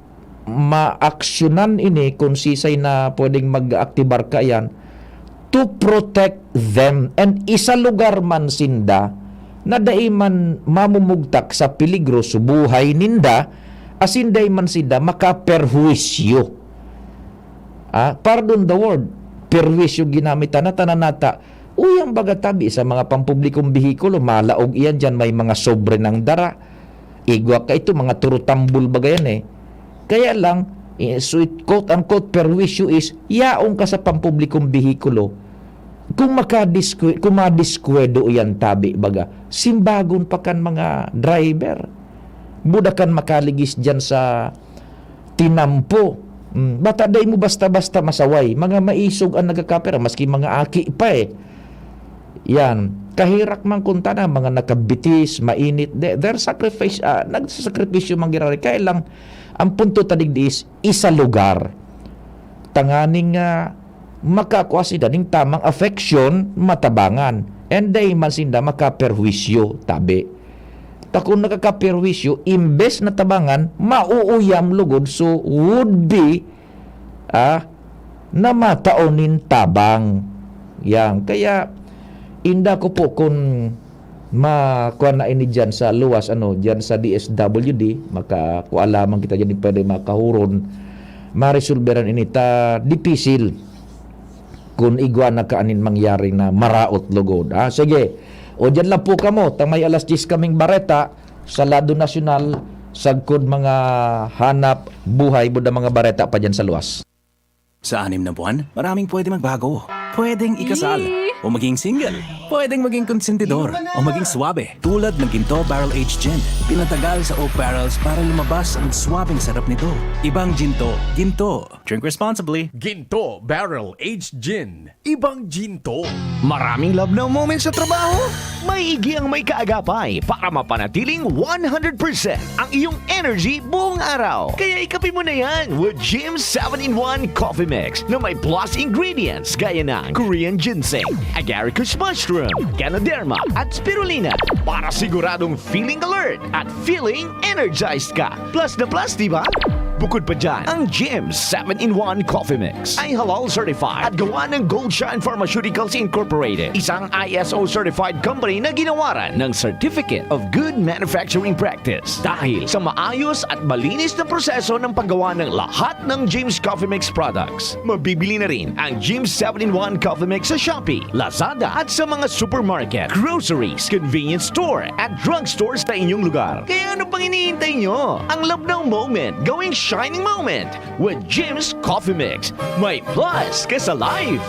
ma-aksyonan ini kung sisay na pwedeng mag-aktibar ka yan to protect them. And isa lugar man sinda na daiman mamumugtak sa peligro sa buhay ninda, asin man sinda makaperhuisyo. Pardon the word, perwisyo ginamit na tananata. Uyang bagatabi sa mga pampublikong bihikulo, malaog iyan dyan, may mga sobre ng dara. Igwa ka ito, mga turutambul bagayan eh. Kaya lang, so quote-unquote perwisyo is, yaong ka sa pampublikong bihikulo, kung madiskwedo iyan tabi baga, simbagon pa kan mga driver. Budakan makaligis dyan sa tinampo. Bata day mo basta-basta masaway. Mga maisog ang nagkakapera, maski mga aki pa eh. Yan. Kahirak man kunta na, mga nakabitis, mainit. Their sacrifice, nagsasakripisyo manggirari. Kaya lang, ang punto tadig is, isa lugar. Tanganing makakuha sila ng tamang affection, matabangan. And day man sinda makaperwisyo, tabi. Kung nakakaperwisyo, imbes na tabangan, mauuyam lugod, so would be na mataonin tabang. Yan. Kaya, inda ko po kung makuha na ini dyan sa luwas, dyan sa DSWD, makakuha lamang kita dyan, pwede makahuron, marisulberan ini, dipisil kung igwa na kaanin mangyari na maraot lugod. Sige. O dyan lang po kamo, may alas 10 kaming bareta sa Lado Nasyonal, sagkod mga hanap buhay, buda mga bareta pa dyan sa luwas. Sa 6 na buwan, maraming pwede magbago. Pwedeng ikasal, o maging single. Pwedeng maging konsentidor, o maging swabe. Tulad ng Ginto Barrel Aged Gin. Pinatagal sa oak barrels para lumabas ang swabing sarap nito. Ibang Ginto. Ginto. Drink responsibly. Ginto Barrel Aged Gin. Ibang Ginto. Maraming love na moments sa trabaho? May igi ang may kaagapay para mapanatiling 100% ang iyong energy buong araw. Kaya ikapin mo na yan with Jim's 7-in-1 Coffee Mix na may plus ingredients gaya ng Korean ginseng, agaricus mushroom, ganoderma at spirulina para siguradong feeling alert at feeling energized ka. Plus na plus, diba? Bukod pa dyan, ang Jim's 7-in-1 Coffee Mix ay halal certified at gawa ng Goldshine Pharmaceuticals Incorporated, isang ISO certified company na ginawaran ng Certificate of Good Manufacturing Practice. Dahil sa maayos at malinis na proseso ng paggawa ng lahat ng Jim's Coffee Mix products, mabibili na rin ang Jim's 7-in-1 Coffee Mix sa Shopee, Lazada at sa mga supermarket, groceries, convenience store at drugstores sa inyong lugar. Kaya ano pang hinihintay nyo? Ang love ng moment, gawing shining moment with Jim's Coffee Mix. May plus ka sa life.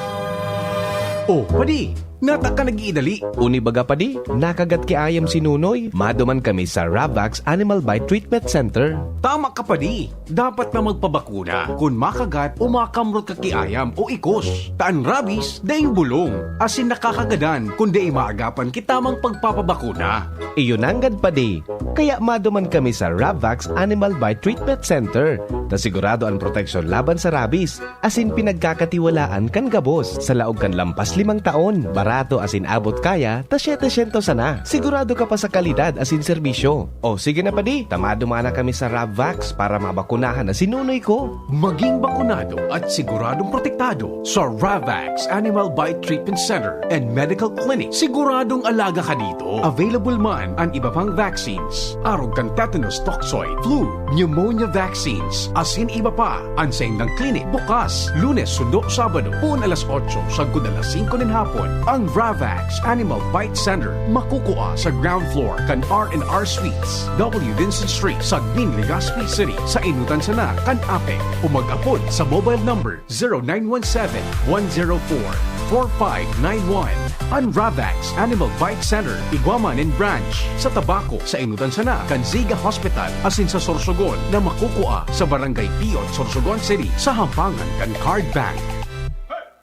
Oh, padi, nata ka nag-iidali. Uni baga padi, nakagat ki ayam si Nunoy. Maduman kami sa Ravax Animal Bite Treatment Center. Tama ka padi, dapat na magpabakuna kung makagat o makamrot ka kiayam o ikos. Taan rabies, daing bulong. Asin nakakagadan kung di maagapan kitamang pagpapabakuna. Iyon nanggad padi. Kaya maduman kami sa Ravax Animal Bite Treatment Center. Na sigurado ang proteksyon laban sa rabies. Asin pinagkakatiwalaan kan gabos. Sa laog kan lampas 5 taon. Barato asin abot kaya, ta 700 sana. Sigurado ka pa sa kalidad asin serbisyo. O sige na padi, tamadumana kami sa Ravax para mabakunahan na sinunoy ko. Maging bakunado at siguradong protektado sa Ravax Animal Bite Treatment Center and Medical Clinic. Siguradong alaga ka dito. Available man ang iba pang vaccines. Arog kang tetanus toxoid, flu, pneumonia vaccines, asin iba pa. Ansayin ng clinic bukas, Lunes, Sundo, Sabado, puon alas 8, sagkod alas 5 ng hapon. Ang Ravax Animal Bite Center makukuha sa ground floor kan R&R Suites, W. Vincent Street, Sagmin, Legazpi City. Sa inutan sana kan Ape o mag-apod sa mobile number 0917-104 4591. Ang Ravax Animal Bite Center, Iguaman and Branch. Sa Tabaco, sa Inutan Sana, Kanziga Hospital, asin sa Sorsogon na makukuha sa Barangay Piot, Sorsogon City, sa Hampangan kan Card Bank.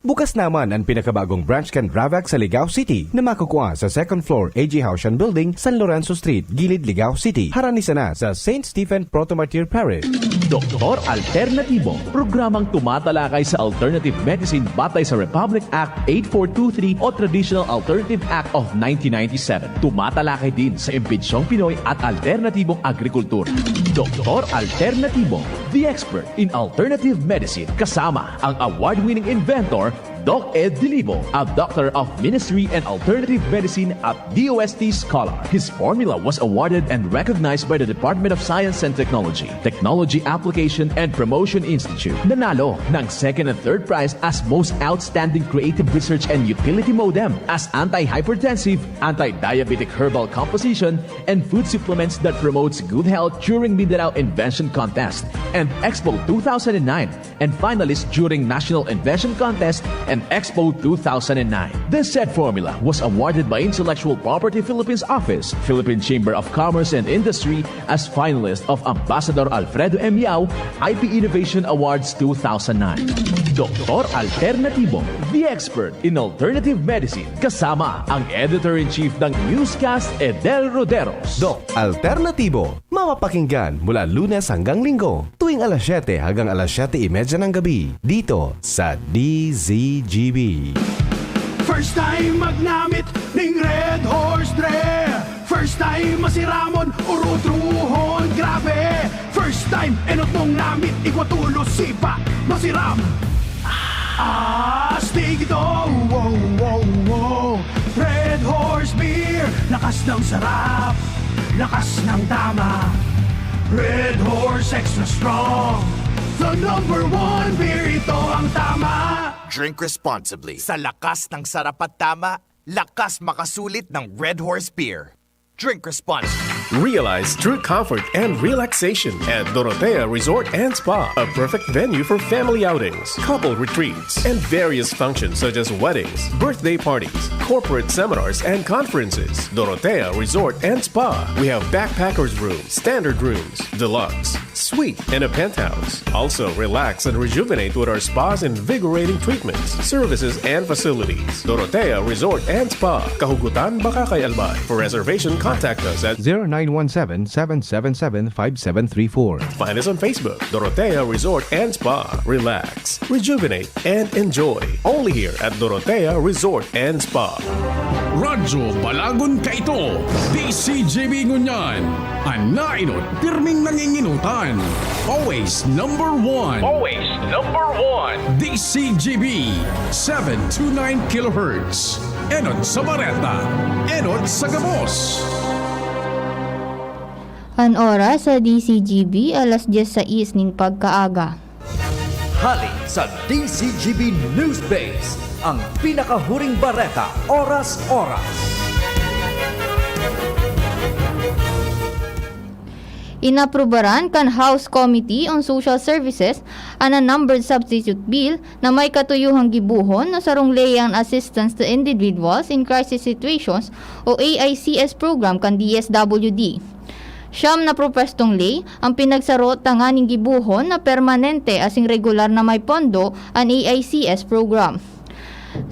Bukas naman ang pinakabagong branch kan Ravax sa Ligao City na makukuha sa second floor AG Haushan Building, San Lorenzo Street, Gilid, Ligao City. Haranisa na sa St. Stephen Protomartyr Parish. Doktor Alternatibo, programang tumatalakay sa alternative medicine batay sa Republic Act 8423 o Traditional Alternative Act of 1997. Tumatalakay din sa impinsyong Pinoy at alternatibong agrikultur. Doktor Alternatibo, the expert in alternative medicine, kasama ang award-winning inventor Doc Ed Dilibo, a doctor of ministry and alternative medicine at DOST Scholar. His formula was awarded and recognized by the Department of Science and Technology, Technology Application and Promotion Institute. Nanalo ng second and third prize as Most Outstanding Creative Research and Utility Modem as anti-hypertensive, anti-diabetic herbal composition, and food supplements that promotes good health during Mindanao Invention Contest and Expo 2009, and finalist during National Invention Contest and Expo 2009. The said formula was awarded by Intellectual Property Philippines Office, Philippine Chamber of Commerce and Industry as finalist of Ambassador Alfredo M. Yao IP Innovation Awards 2009. Doktor Alternatibo, the expert in alternative medicine, kasama ang Editor-in-Chief ng Newscast, Edel Roderos. Doc Alternatibo, mapapakinggan mula Lunes hanggang Linggo, tuwing alas 7 hanggang alas 7:30 ng gabi, dito sa DZGB. First time magnamit ning Red Horse Dre. First time masiramon urutruhon grabe. First time enot mong namit ikwatulo sipa masiram. Astig ito, wow, wow, wow. Red Horse Beer, lakas ng sarap, lakas ng tama. Red Horse Extra Strong, the #1 beer, ito ang tama. Drink responsibly. Sa lakas ng sarap at tama, lakas makasulit ng Red Horse Beer. Drink responsibly. Realize true comfort and relaxation at Dorotea Resort and Spa, a perfect venue for family outings, couple retreats, and various functions such as weddings, birthday parties, corporate seminars, and conferences. Dorotea Resort and Spa. We have backpackers rooms, standard rooms, deluxe, suite, and a penthouse. Also, relax and rejuvenate with our spas and invigorating treatments, services, and facilities. Dorotea Resort and Spa, Kahugutan, Bakakay, Albay. For reservation, contact us at 0917-777-5734. Find us on Facebook, Dorotea Resort and Spa. Relax, rejuvenate, and enjoy. Only here at Dorotea Resort and Spa. Radyo Balagon ka ito, DCGB Ngunyan. Ang nainot, pirming nanginginutan. Always #1. Always #1. DCGB 729 kHz. Enot sa Bareta, Enot sa Gabos. Ang oras sa DCGB, alas 10:06 ning pagkaaga. Hali sa DCGB News Base, ang pinakahuring bareta, oras-oras. Inaprubaran kan House Committee on Social Services ang numbered substitute bill na may katuyuhang gibuhon na sarong layang assistance to individuals in crisis situations o AICS program kan DSWD. Siyam na propestong lay ang pinagsarot tanganing gibuhon na permanente asing regular na may pondo ang AICS program.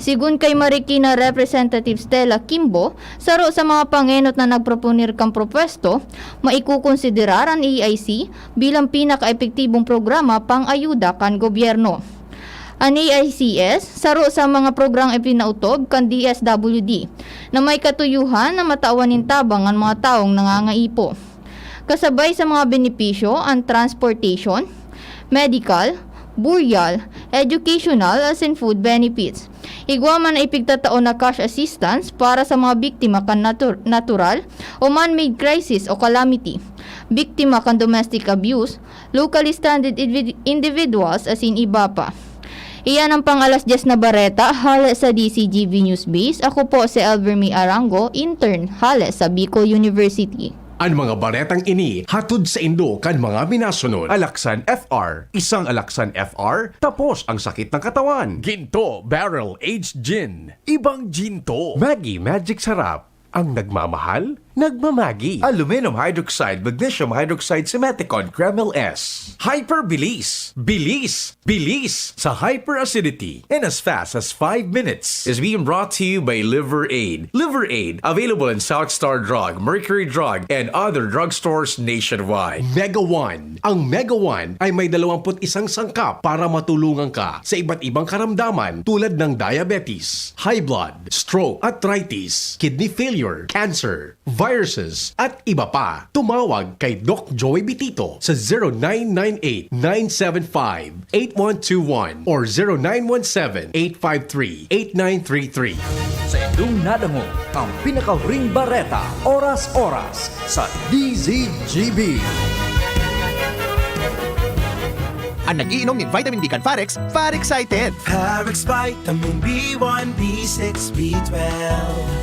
Sigun kay Marikina Representative Stella Kimbo, saro sa mga pangenot na nagproponir kang propwesto, maikukonsiderar ang AIC bilang pinaka-epektibong programa pang ayuda kan gobyerno. Ang AICS, saro sa mga programang ipinautob kan DSWD na may katuyuhan na mataawanin tabang ang mga taong nangangaipo. Kasabay sa mga benepisyo ang transportation, medical, burial, educational as in food benefits. Igwaman na ipigtataon na cash assistance para sa mga biktima kan natural o man-made crisis o calamity, biktima kan domestic abuse, locally stranded individuals as in iba pa. Iyan ang pang-alas 10 na bareta, hala sa DCGV News Base. Ako po si Elvermy Arango, intern, hala sa Bicol University. Ang mga baretang ini hatod sa Indo kan mga minasunod. Alaksan FR, isang Alaksan FR, tapos ang sakit ng katawan. Ginto Barrel Aged Gin, ibang ginto. Maggi Magic Sarap, ang nagmamahal, nagmamagi. Aluminum hydroxide, magnesium hydroxide, Simeticon, Kremel S. Hyperbilis, bilis, bilis sa hyperacidity in as fast as 5 minutes. Is being brought to you by Liver Aid. Liver Aid, available in South Star Drug, Mercury Drug, and other drugstores nationwide. Mega One. Ang Mega One ay may 21 sangkap para matulungan ka sa iba't ibang karamdaman tulad ng diabetes, high blood, stroke, arthritis, kidney failure, cancer, viruses, at iba pa. Tumawag kay Doc Joey Bitito sa 0998-975-8121 or 0917-853-8933. Sa inyong nadango, ang pinakahuring bareta, oras-oras sa DZGB. Ang nag-iinom ng vitamin D kan Farex, Farexcited. Farex Vitamin B1, B6, B12.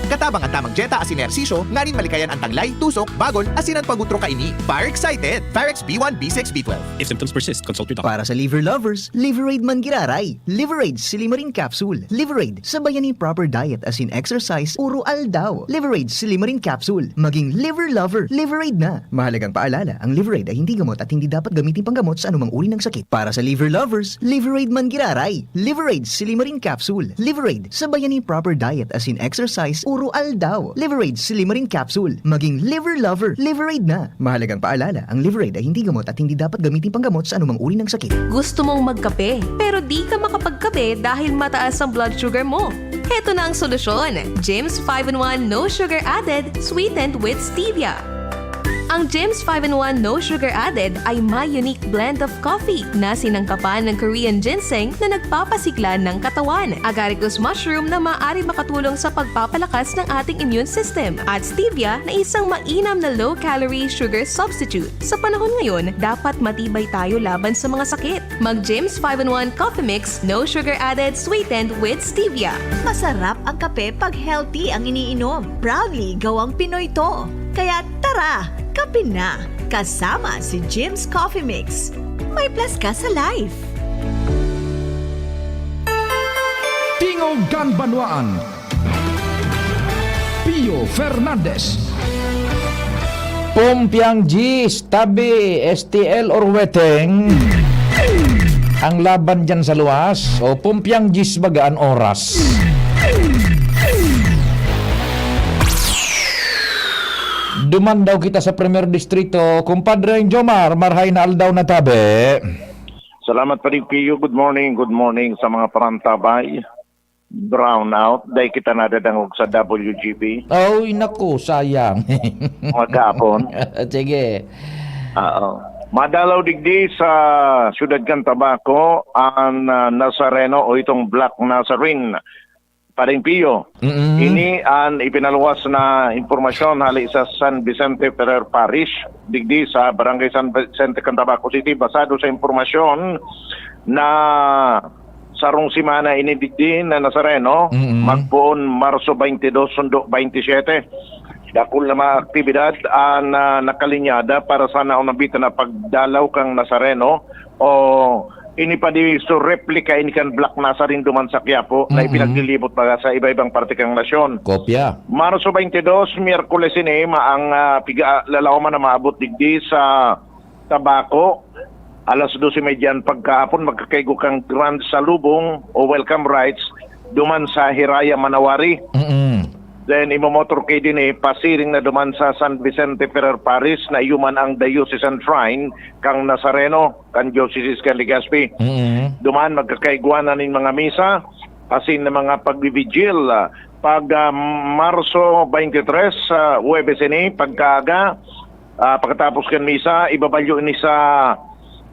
Katabang ang tamang jeta asin ehersisyo, nga rin malikayan ang tanglay, tusok, bagon, asinan pagutro kaini. Farexcited. Farex B1, B6, B12. If symptoms persist, consult your doctor. Para sa liver lovers, Liveraid man giraray. Liveraid Silimarin Capsule. Liveraid, sabayan ni proper diet as in exercise, uro aldaw. Liveraid Silimarin Capsule. Maging liver lover, Liveraid na. Mahalagang paalala, ang Liveraid ay hindi gamot at hindi dapat gamitin panggamot sa anumang uri ng sakit. Para sa liver lovers, Liveraid man giraray. Liveraid Silimarin Capsule. Liveraid, sabayan ni proper diet as in exercise, uro aldaw. Liveraid Silimarin Capsule. Maging liver lover, Liveraid na. Mahalagang paalala, ang Liveraid ay hindi gamot at hindi dapat gamitin panggamot sa anumang uri ng sakit. Gusto mong magkape, pero di ka makapagkape dahil mataas ang blood sugar mo. Heto na ang solusyon. Jims 5-in-1 No Sugar Added, sweetened with stevia. Ang Jims 5-in-1 No Sugar Added ay may unique blend of coffee na sinangkapan ng Korean ginseng na nagpapasigla ng katawan, agaricus mushroom na maaari makatulong sa pagpapalakas ng ating immune system, at stevia na isang mainam na low-calorie sugar substitute. Sa panahon ngayon, dapat matibay tayo laban sa mga sakit. Mag Jims 5-in-1 Coffee Mix No Sugar Added, sweetened with stevia. Masarap ang kape pag healthy ang iniinom. Proudly gawang Pinoy to. Kaya tara, kape na! Kasama si Jim's Coffee Mix. May plus ka sa life. Tingog kan Banwaan. Pio Fernandez. Pumpiang G's, tabi, STL or weteng. Ang laban dyan sa luwas, o Pumpiang G's bagaan oras. Duman daw kita sa Premier Distrito, kumpadre Jomar, marhay na aldaw na tabi. Salamat pa rin, Pio. Good morning sa mga parantabay. Brownout, dahil kita nadadangog sa WGB. Oy, naku, sayang. Magkapon. Sige. Madalaw digdi sa Siyudad kan Tabaco ang Nazareno o itong Black Nazarene. Paring Pio, ini ang ipinaluwas na informasyon hali sa San Vicente Ferrer Parish, digdi sa Barangay San Vicente, Cantabaco City, basado sa informasyon na sarong simana ini digdi na Nazareno, magbuon Marso 22, Sundo 27. Dakul na mga aktibidad ang nakalinyada para sana unabitan na pagdalaw kang Nazareno o ini pa di so replika ini kan Black Nazarene duman sa Quiapo na ipinaglilibot pa sa iba-ibang parte kang nasyon. Kopya. Marso 22, Miyerkules ini ang lalauman na maabot digdi sa Tabaco. Alas 12:30 pagkahapon magkakaigo kang Grand Salubong o Welcome Rights duman sa Hiraya, Manawari. Then imomotorcade din pasiring na duman sa San Vicente Ferrer Parish na iyuman ang Diocesan Shrine kang Nazareno kan Diocese kan Legazpi. Duman magkakaiguan na ning mga misa asin na mga pagbibigil pag Marso 23 Huwebes ini pagkaaga pagkatapos kan misa ibabalyo ni sa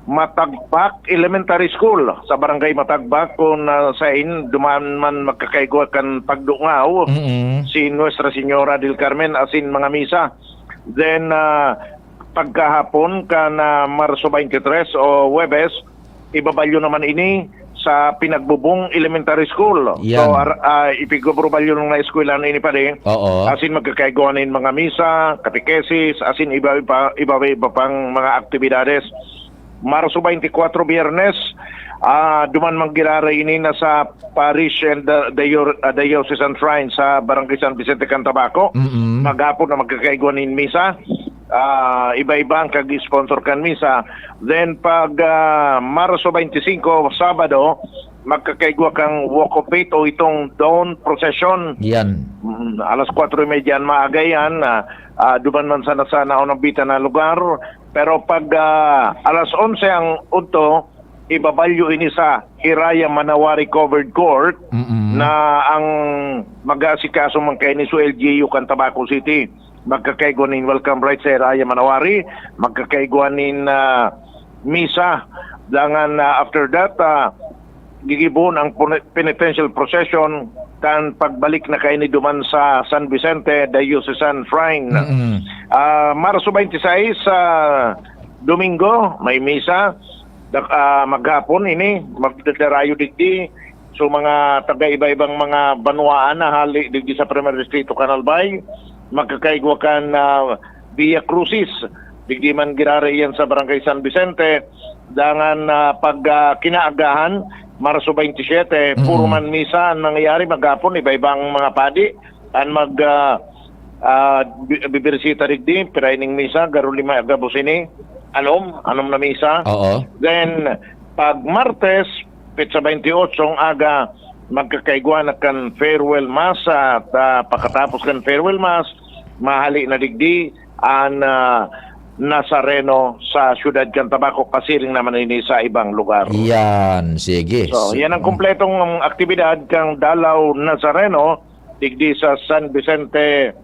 Matagpak Elementary School sa Barangay Matagpak kung sa duman man magkakaigwa kan pagdungaw si Nuestra Señora del Carmen asin mga misa. Then pagkahapon kan Marso 23 o Huwebes ibabalyo naman ini sa Pinagbubong Elementary School. Yan. So, ipigoprobal yun ng na-eskwela na ini pa rin. Oo. Asin magkakaiguanin mga misa, katekesis, asin iba pang mga aktibidades. Marso 24, Biyernes, duman manggirara ini na sa parish and the diocesan shrine sa Barangay San Vicente, Cantabaco. Maghapon na magkakaiguanin misa. Iba-iba ang kag-sponsor kan misa. Then pag Marso 25, Sabado, magkakaigwa kang walk of faith o itong dawn procession. Yan. Alas 4:30 maaga yan. Duman man sana unang bita na lugar. Pero pag alas 11 ang udto, ibabalyo ini sa Hiraya Manawari Covered Court na ang mag-aasikaso man kay ni LGU Cantabaco City. Magkakaiguanin welcome right sa Hiraya Manawari, magkakaiguanin misa. Dangan after that, gigibon ang penitential procession kan pagbalik na kay ni duman sa San Vicente Diocesan Shrine. Marso 26, Domingo, may misa. Maghapon ini, magdadarayo digdi. So mga taga-iba-ibang mga banwaan na hali digdi sa Primer Distrito, Canal Bay. Magkakaigwa kan Via Crucis. Digdi man girara iyan sa Barangay San Vicente. Dangan pag kinaagahan, Marso 27, puro man misa ang nangyayari maghapon, iba-ibang mga padi. Ang bibirisita digdi, piraining misa, garo 5 agabos ini. Anom na misa. Oo. Then, pag Martes, Petsa 28, aga, magkakaigwa na kan farewell mass at pagkatapos kan farewell mass, mahali na digdi ang Nazareno sa Siyudad Cantabaco, kasiring naman ini sa ibang lugar. Yan, sige. So, yan ang kumpletong aktibidad kang Dalaw Nazareno digdi sa San Vicente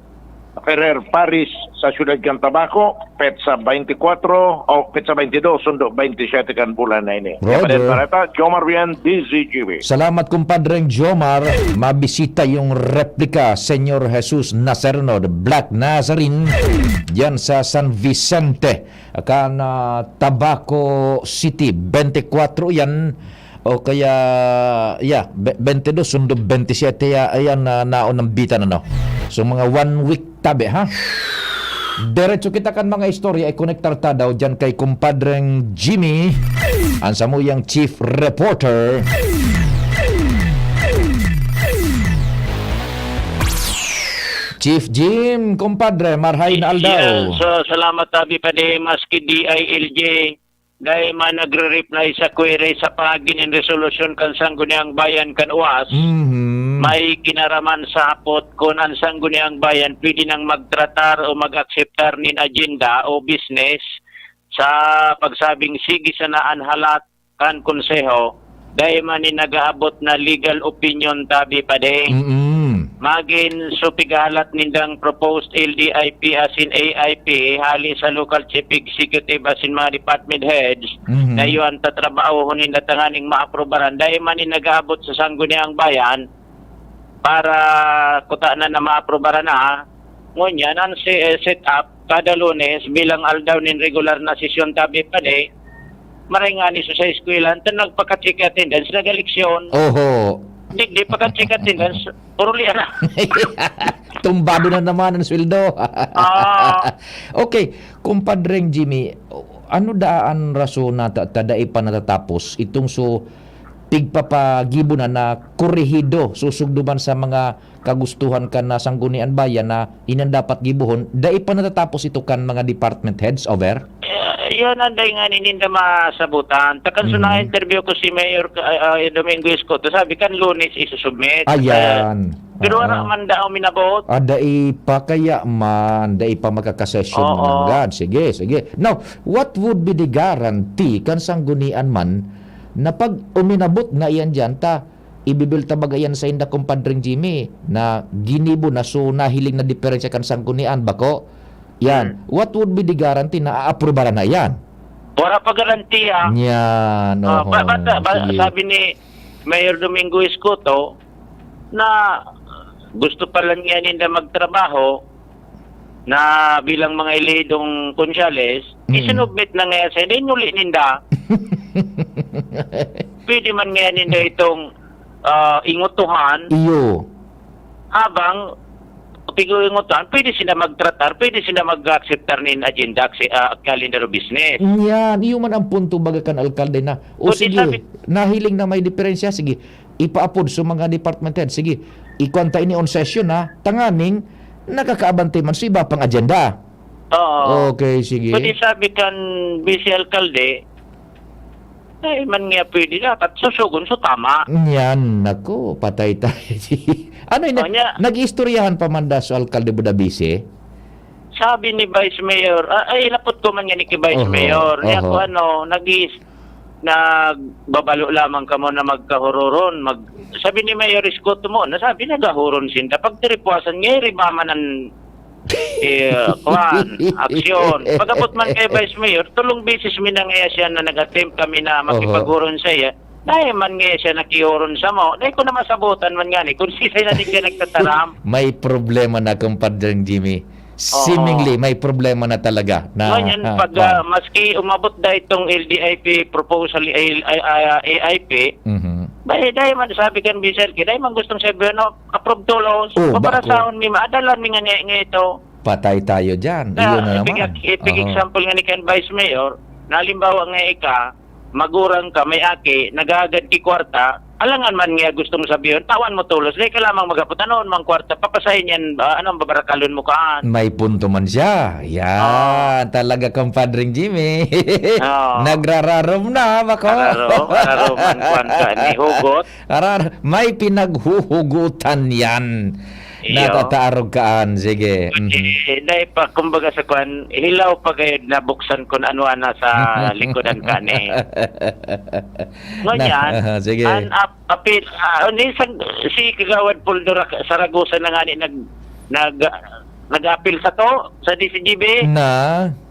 Ferrer Parish sa Siyudad Cantabaco, Petsa 24 o Petsa 22, sundo 27 kan bulan na ini. Roger. Pareta, Jomar Rian, DZGB. Salamat kumpadreng Jomar. Mabisita yung replika Senyor Jesus Nazareno, the Black Nazarene, diyan sa San Vicente, Tabaco City, 24 yan. O kaya, 22, sundo 27, ayan naon ng bita na, no? So, mga 1 week tabi, ha? Diretso kita kan mga istorya ay konektar ta daw dyan kay kumpadreng Jimmy, ang samuyang chief reporter. Chief Jim, kumpadre, marhay na aldaw. So, salamat tabi pa de maski DILJ. Dahil man nagre-reply sa query sa paginin resolution kan Sangguniang Bayan kan UAS, may kinaraman sa hapot kung ang Sangguniang Bayan pwede nang magtratar o mag-akseptar nin agenda o business sa pagsabing sige sanaan halat kan konseho dahil man nagaabot na legal opinion tabi pa de. Magin supigalat nindang proposed LDIP asin AIP hali sa local chief executive asin mga department heads na yun tatrabaho ninda tanganing maaprobaran dahil man nag-aabot sa Sangguniang Bayan para kuta na maaprobaran na ngunyan ang set up kada Lunes bilang aldaw nin regular na sesyon tabi pa de maringani sa eskwelahan tan nagpaka-check attendance nag-eleksyon. Oho. Di pagka-check attendance, puruli na. Tumbado na naman ang sweldo. Okay, kumpadreng Jimmy, ano daan rason na tadai pa natatapos itong tigpapagibo na korehido susugduban sa mga kagustuhan kan na Sangguniang Bayan na inan dapat gibuhon, dai pa natatapos ito kan mga department heads over? Yan ang dahi nga nininda masabutan. Takan na interview ko si Mayor Domingo Escoto, sabi kan Lunes isusubmit. Ayan. Pero wala man daw minabot. Dai pa kaya man, dai pa magkakasesyon ng God. Sige. Now, what would be the guarantee kan Sanggunian man na pag uminabot na iyan dyan ibibil tabagayan sa inda kumpadring Jimmy na ginibo na so nahiling na diferensya kan Sanggunian bako? Yan. What would be the guarantee na aaprobaran na yan? Wala pa garantiya. Yan. Sabi ni Mayor Domingo Escoto na gusto pa lang yan na magtrabaho na bilang mga ilidong konsyales, isinubmit na ngayon sa hindi nuli ninda. pwede man ngayon nila itong ingutuhan Iyo. habang ingutuhan, pwede sila magtratar, pwede sila mag-acceptar ng agenda, calendar of business. Yan, iyo man ang punto bagakan alkalde na. O Kundi sige, nahiling na may diferensya, sige, ipaapod sa mga department head. Sige, ikwanta ini on session na, tanganing, nakakaabante man sa iba pang agenda. Oo. Okay, sige. Pwede sabi kan Vice Alcalde, ay man nga pwede dapat susugon so tama. Yan, nako, patay tayo. Ano yun, nag-istoryahan pa man da sa alkalde Budabise? Sabi ni Vice Mayor, ay lapot ko man nga ni Vice Mayor, niya ko nagbabalo lamang ka mo na magkahuroron. Sabi ni Mayor Scott mo, nasabi nagahuron sinta. Pag tiripuasan nga, ribaman ng aksyon. Pagkapot man kay Vice Mayor, tulong beses minangaya siya na nag-attempt kami na makipaghuron sa iya. Dahil man nga siya nakihuron sa mo, dahil ko na masabutan man nga ni, kung sisay na di ka nagtataram. May problema na, kumpadreng Jimmy. Seemingly, may problema na talaga. Ganyan, maski umabot na itong LDIP proposal, AIP, dahil man sabi kan Bisel, dahil man gustong sabihin, approve tulos, paparasahon mi, maadalan mi nga ito. Patay tayo dyan. Iyon na naman. Example nga ni kan Vice Mayor, na halimbawa nga ika, magurang ka, may aki, nagagad ki kwarta, alangan man nga gusto mo sabihin, tawan mo tulos, dahil ka lamang magaputan noon, mang kwarta, papasahin yan, anong babarakalon mo kaan. May punto man siya. Yan, talaga kumpadring Jimmy. Nagrararom na, bako. Araroman kwarta, ni hugot. May pinaghuhugutan yan. Natataarog kaan, sige. Dahil pa, kumbaga sa kwan, hilaw pa kayo nabuksan kung ano na sa likodan ka ni. Ngunyan, sige. apil, si Kagawad Puldura Saragosa na nga ni nag-apil sa to, sa DCGB.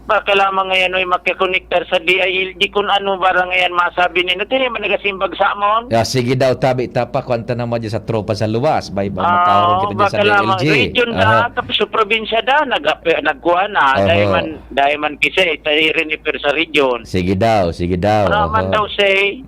Baka lamang ngayon ay makikonektar sa DILG kung ano barang ngayon masabi nila. Tiri man nagasimbag sa amon. Sige daw, tabi tapa, kwanta naman dyan sa tropa sa luwas. Makaroon kita dyan sa DILG. Baka lamang region na, tapos sa probinsya da, nagkuha na. Dahil man kisay, tayo rin ipir sa region. Sige daw. Raman daw say,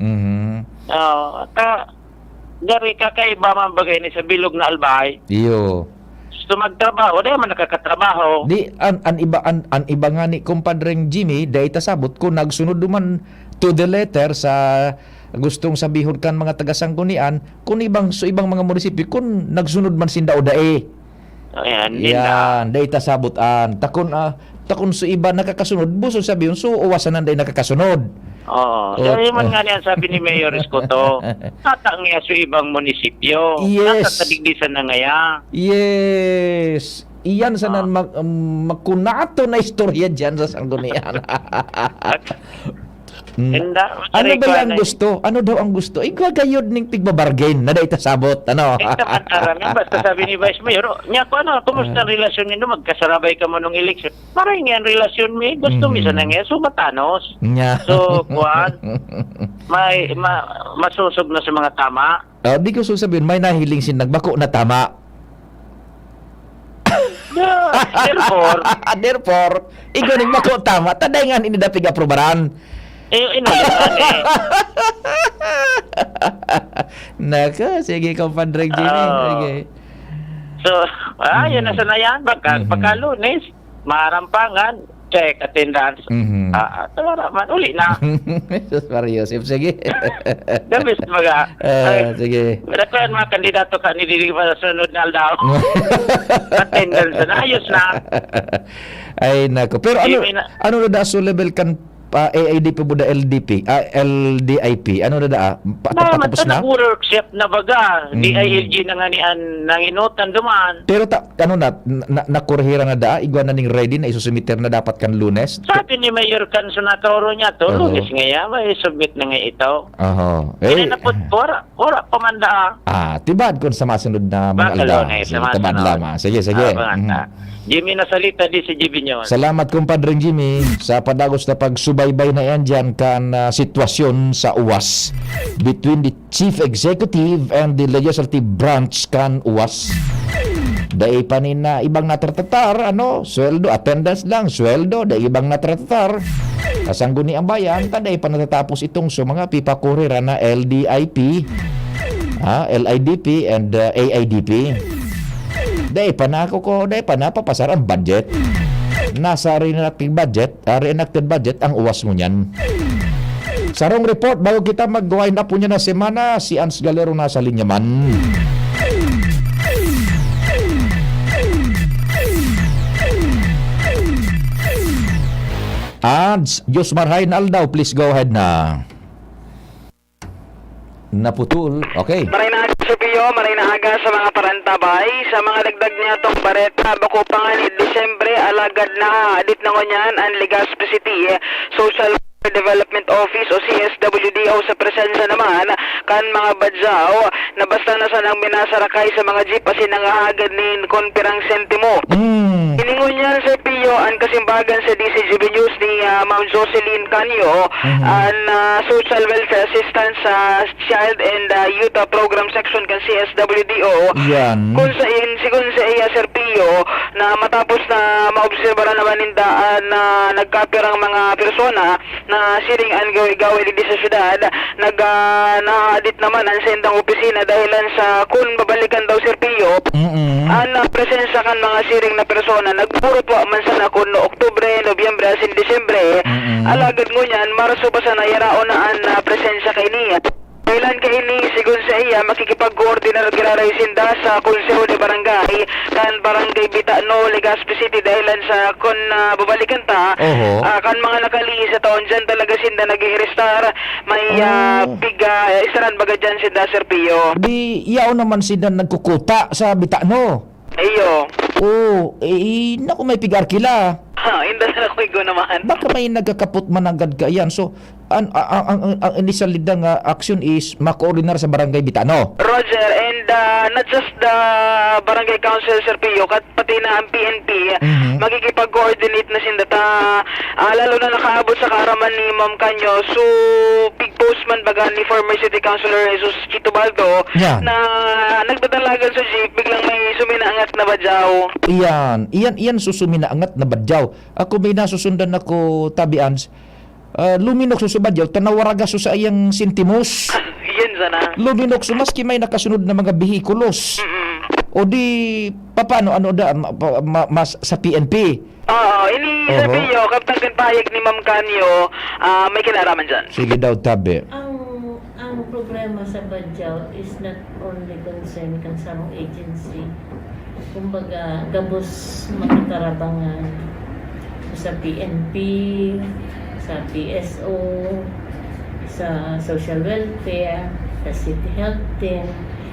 dari kakaiba man bagay ni sa bilog na albay. Iyo. Gusto magtrabaho, dahil man nakakatrabaho. Di, an iba nga ni kumpadreng Jimmy, dahil tasabot ko, nagsunod duman to the letter sa gustong sabihon kan mga taga-sanggunian, kung ibang mga munisipyo, kung nagsunod man sinda o dae. Ayan, dahil tasabot an. Takon sa iba nakakasunod, buso sabihon, so uwasan dahil nakakasunod. Dahil man nga niyan sabi ni Mayor Escoto, tatang nga sa ibang munisipyo. Yes. Natasadigdisan na ngaya. Yes. Iyan sa magkunato na istorya dyan sa sanggunian. Ano ba ang gusto? Ano daw ang gusto? Igagayod ning tigbabargain na dahi tasabot. Ano? Basta sabi ni Vice Mayor, niya ko kumusta ang relasyon niyo? Magkasarabay ka mo nung eleksyon. Parang nga ang relasyon mi. Gusto mi sa nga. So, matanos. So, kuwan. Masusog na sa mga tama. Di ko sabihin, may nahiling sinagbako na tama. Therefore, ikaw bako tama. Taday nga inidapig aprobaran. Naka, sige kumpadreng Jimmy. Sige. So, yun na sana yan. Pagka-Lunes, marampangan, check, attendance. Tawaraman, uli na. Jesus Mariosip, sige. The best mga. Sige. Pero kung mga kandidato ka, nililig pa sa sunod na aldaw. Attendance na, ayos na. Ay, nako. Pero ano na daso level kan AIDP buda LDP, LDIP, ano na patapos na? Workshop na baga, DILG na nga nang inutan duman. Pero nakurhira na igwa na ning ready na isusumiter na dapat kan Lunes? Sabi ni Mayor kan sa nakaro niya to, Lunes nga may submit na nga ito. Pinapot ora pamanda. Tibad kung sa masunod na mga alda. Tibad lamang. Sige. Jimmy nasalita di si Jimmy nyo. Salamat kumpadreng Jimmy sa padagos na pagsubaybay na yan dyan kan sitwasyon sa UWAS between the Chief Executive and the Legislative Branch kan UWAS. Dahil pa na ibang natratatar, sweldo, attendance lang, sweldo, dahil ibang natratatar. Kasangguni ang bayan, taday pa natatapos itong so mga pipa kurir na LDIP, LIDP and AIDP. Day pa na papasar ang budget. Nasa reenacted budget ang uwas mo niyan. Sarong report bago kita mag-wind up po niya na semana, si Ans Galero nasa linya man. Ads, Josmar Hainaldaw, please go ahead na. Naputol. Okay. Maray na aga sa Pio, maray na aga sa mga parantabay, sa mga dagdag niya tong bareta, bako panganid Disyembre, alagad na adit na ko niyan, ang Legazpi City, Social Development Office o CSWDO sa presensya naman kan mga badyaw na basta na sanang minasarakay sa mga jeep asin nangahagad ni konpirang sentimo. Hiningon niyan sa Pio ang kasimbagan sa DCGB News ni Ma'am Jocelyn Canyo ang Social Welfare Assistance sa Child and Youth Program Section kan CSWDO. Yan. Kung sa iya Sir Pio na matapos na maobserbaran naman nindaan na nagkapirang mga persona na siring ang gawin sa syudad, nag-adit naman ang sendang opisina dahilan sa kung babalikan daw Sir Pio, ang presensya kan mga siring na persona, nagpuro po man sana kung Oktubre, Nobyembre, asin Disyembre, alagad mo niyan, Marso pa sana yarao na ang presensya kay niya. Kailan ka ini, sigun sa iya, makikipag-coordinar at giraraysinda sa Consejo de Barangay kan Barangay Bitano, Legazpi City dahilan sa kung babalikan ta, kan mga nakaliis sa taon dyan talaga sinda nag-i-restar, may isaran baga dyan sinda Sir Pio. Di, yaw naman sinda nagkukuta sa Bitano. Iyo. Naku may pigar kila. Inda na ko naman. Baka may nagkakaput managad ka yan. So, ang initial lidang action is makoordinar sa Barangay Bitano. Roger, and not just the Barangay Council, Sir Pio, pati na ang PNP, magkikipag-coordinate na sindata, lalo na nakaabot sa kaaraman ni Ma'am Canyo, so, big postman baga ni former City Councilor Jesus Chito Baldo, na nagdadalagan sa jeep, biglang may suminaangat na badyaw. Iyan susuminaangat na badyaw. Ako may nasusundan ako tabians, luminok susubadyaw, tanawaraga sa iyang sintimos. Yan sana. Luminok maski may nakasunod na mga bihikulos. O di, paano, mas sa PNP? Oo, ini sa Pio, kapag pahayag ni Ma'am Canyo, may kinaraman dyan. Sige daw, tabi. Ang problema sa badyaw is not only concern kan sa mga agency. Kumbaga, gabos makitarabangan sa PNP, sa PSO, sa social welfare, sa city health din,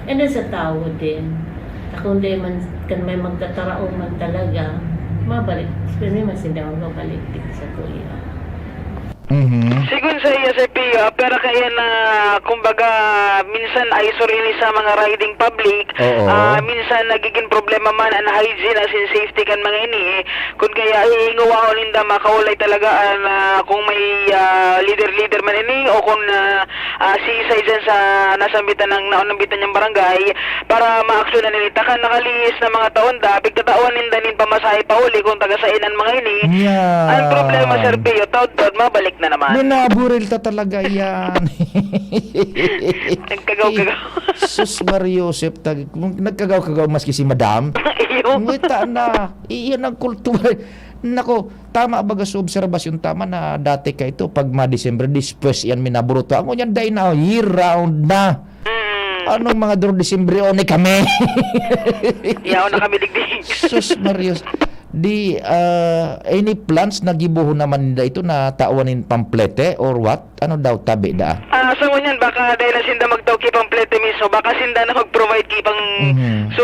and then sa tao din. Kung di man kan may magtatarao man talaga, mabalik. Kasi man sinda mabalik sa tuloy. Sigun sa iya sa Pio, pero kaya na kumbaga minsan ay surini sa mga riding public, minsan nagiging problema man ang hygiene as in safety kan mga ini, kung kaya iinguwaon ninda makaulay talaga kung may leader man ini o kung sisay dyan sa nasambitan ng naunambitan niyang barangay para ma-aksyonan nila kan nakaliis na mga taon da, bigtatawan ninda nin pamasahe pa uli kung taga-sainan mga ini. Ang problema Sir Pio, taod-taod mabalik na naman. Minaburil ta talaga yan. Nagkagaw-kagaw. Sus Mariosep, nagkagaw-kagaw maski si Madam. Ngita na, iyan ang kultura. Nako, tama baga sa obserbasyon, tama na dati ka ito, pag ma-December, dispes yan minaburuto. Ang yan day na, year round na. Anong mga duro December, one kami. Yaw na kami digdig. Sus Marios. Di, any plans na gibuho naman nila ito na tawanin pamplete or what? Ano daw tabi da? So ngunyan, baka dahil na sinda magtaw kipang plete mismo, baka sinda na mag-provide kipang so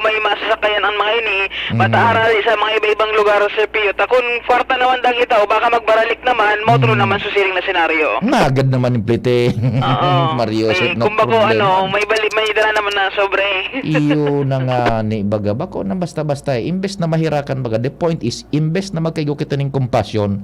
may masasakayan ang mga ini, mataaral sa mga iba-ibang lugar sa Pio. Kung kwarta naman dang itaw, baka magbaralik naman, motro naman susiring na senaryo. Nagad naman yung plete. Mario, no kung bako may dala naman na sobre. Iyo na nga ni baga bako na basta-basta imbes na mahirakan baga, the point is imbes na magkaigo kita ng compassion,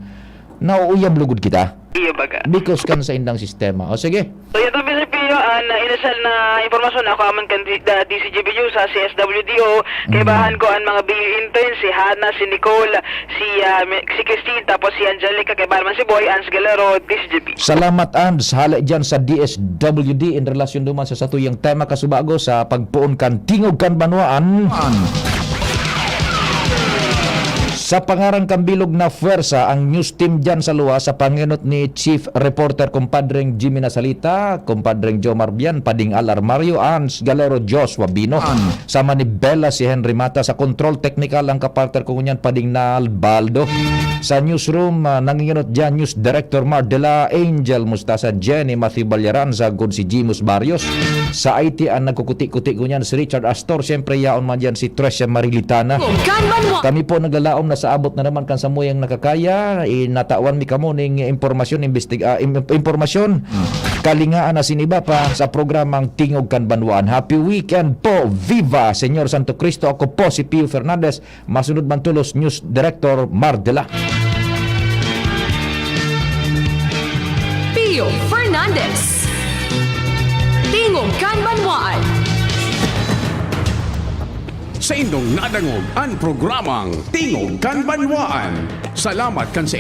nauuyab lugod kita. Iyo baga. Because kan sa indang sistema. O sige. So yun tabi sa Pio, kan inasal na informasyon ako aman kan DCGBU sa CSWDO kay bahan ko ang mga BU intern si Hannah, si Nicole, si Christine tapos si Angelica kay bahan man si Boy, Ans Galero, DCGB. Salamat Ans, hala dyan sa DSWD in relasyon duman sa satuyang tema kasubago sa pagpuon kan tingog kan banwaan. Sa pangarang kambilog na fuwersa, ang news team dyan sa luwa sa panginot ni Chief Reporter Kumpadreng Jimmy Nasalita, Kumpadreng Jomar Bian, Pading Alar Mario, Ans Galero, Joshua Bino, sama ni Bella si Henry Mata, sa control technical ang kapartner ko ngunyan Pading Nal Baldo. Sa newsroom, nanginginot dyan News Director Mardela, Angel Mustasa, Jenny Matthew Balyaran, sa good si Jimus Barrios. Sa IT ang nagkukuti-kuti ngunyan si Richard Astor, siyempre yaon man dyan si Tresia Marilitana. Kami po naglalaom na sa abot na naman kan sa muyang nakakaya, natawan mi kamo ning impormasyon impormasyon kalingaan na siniba pa sa programang Tingog kan Banwaan. Happy weekend po, viva Senyor Santo Cristo. Ako po si Pio Fernandez, masunod man tulos News Director Mardela. Pio Fernandez, Tingog kan Banwaan. Sa indong nadangog ang programang Tingog kan Banwaan. Salamat kan sa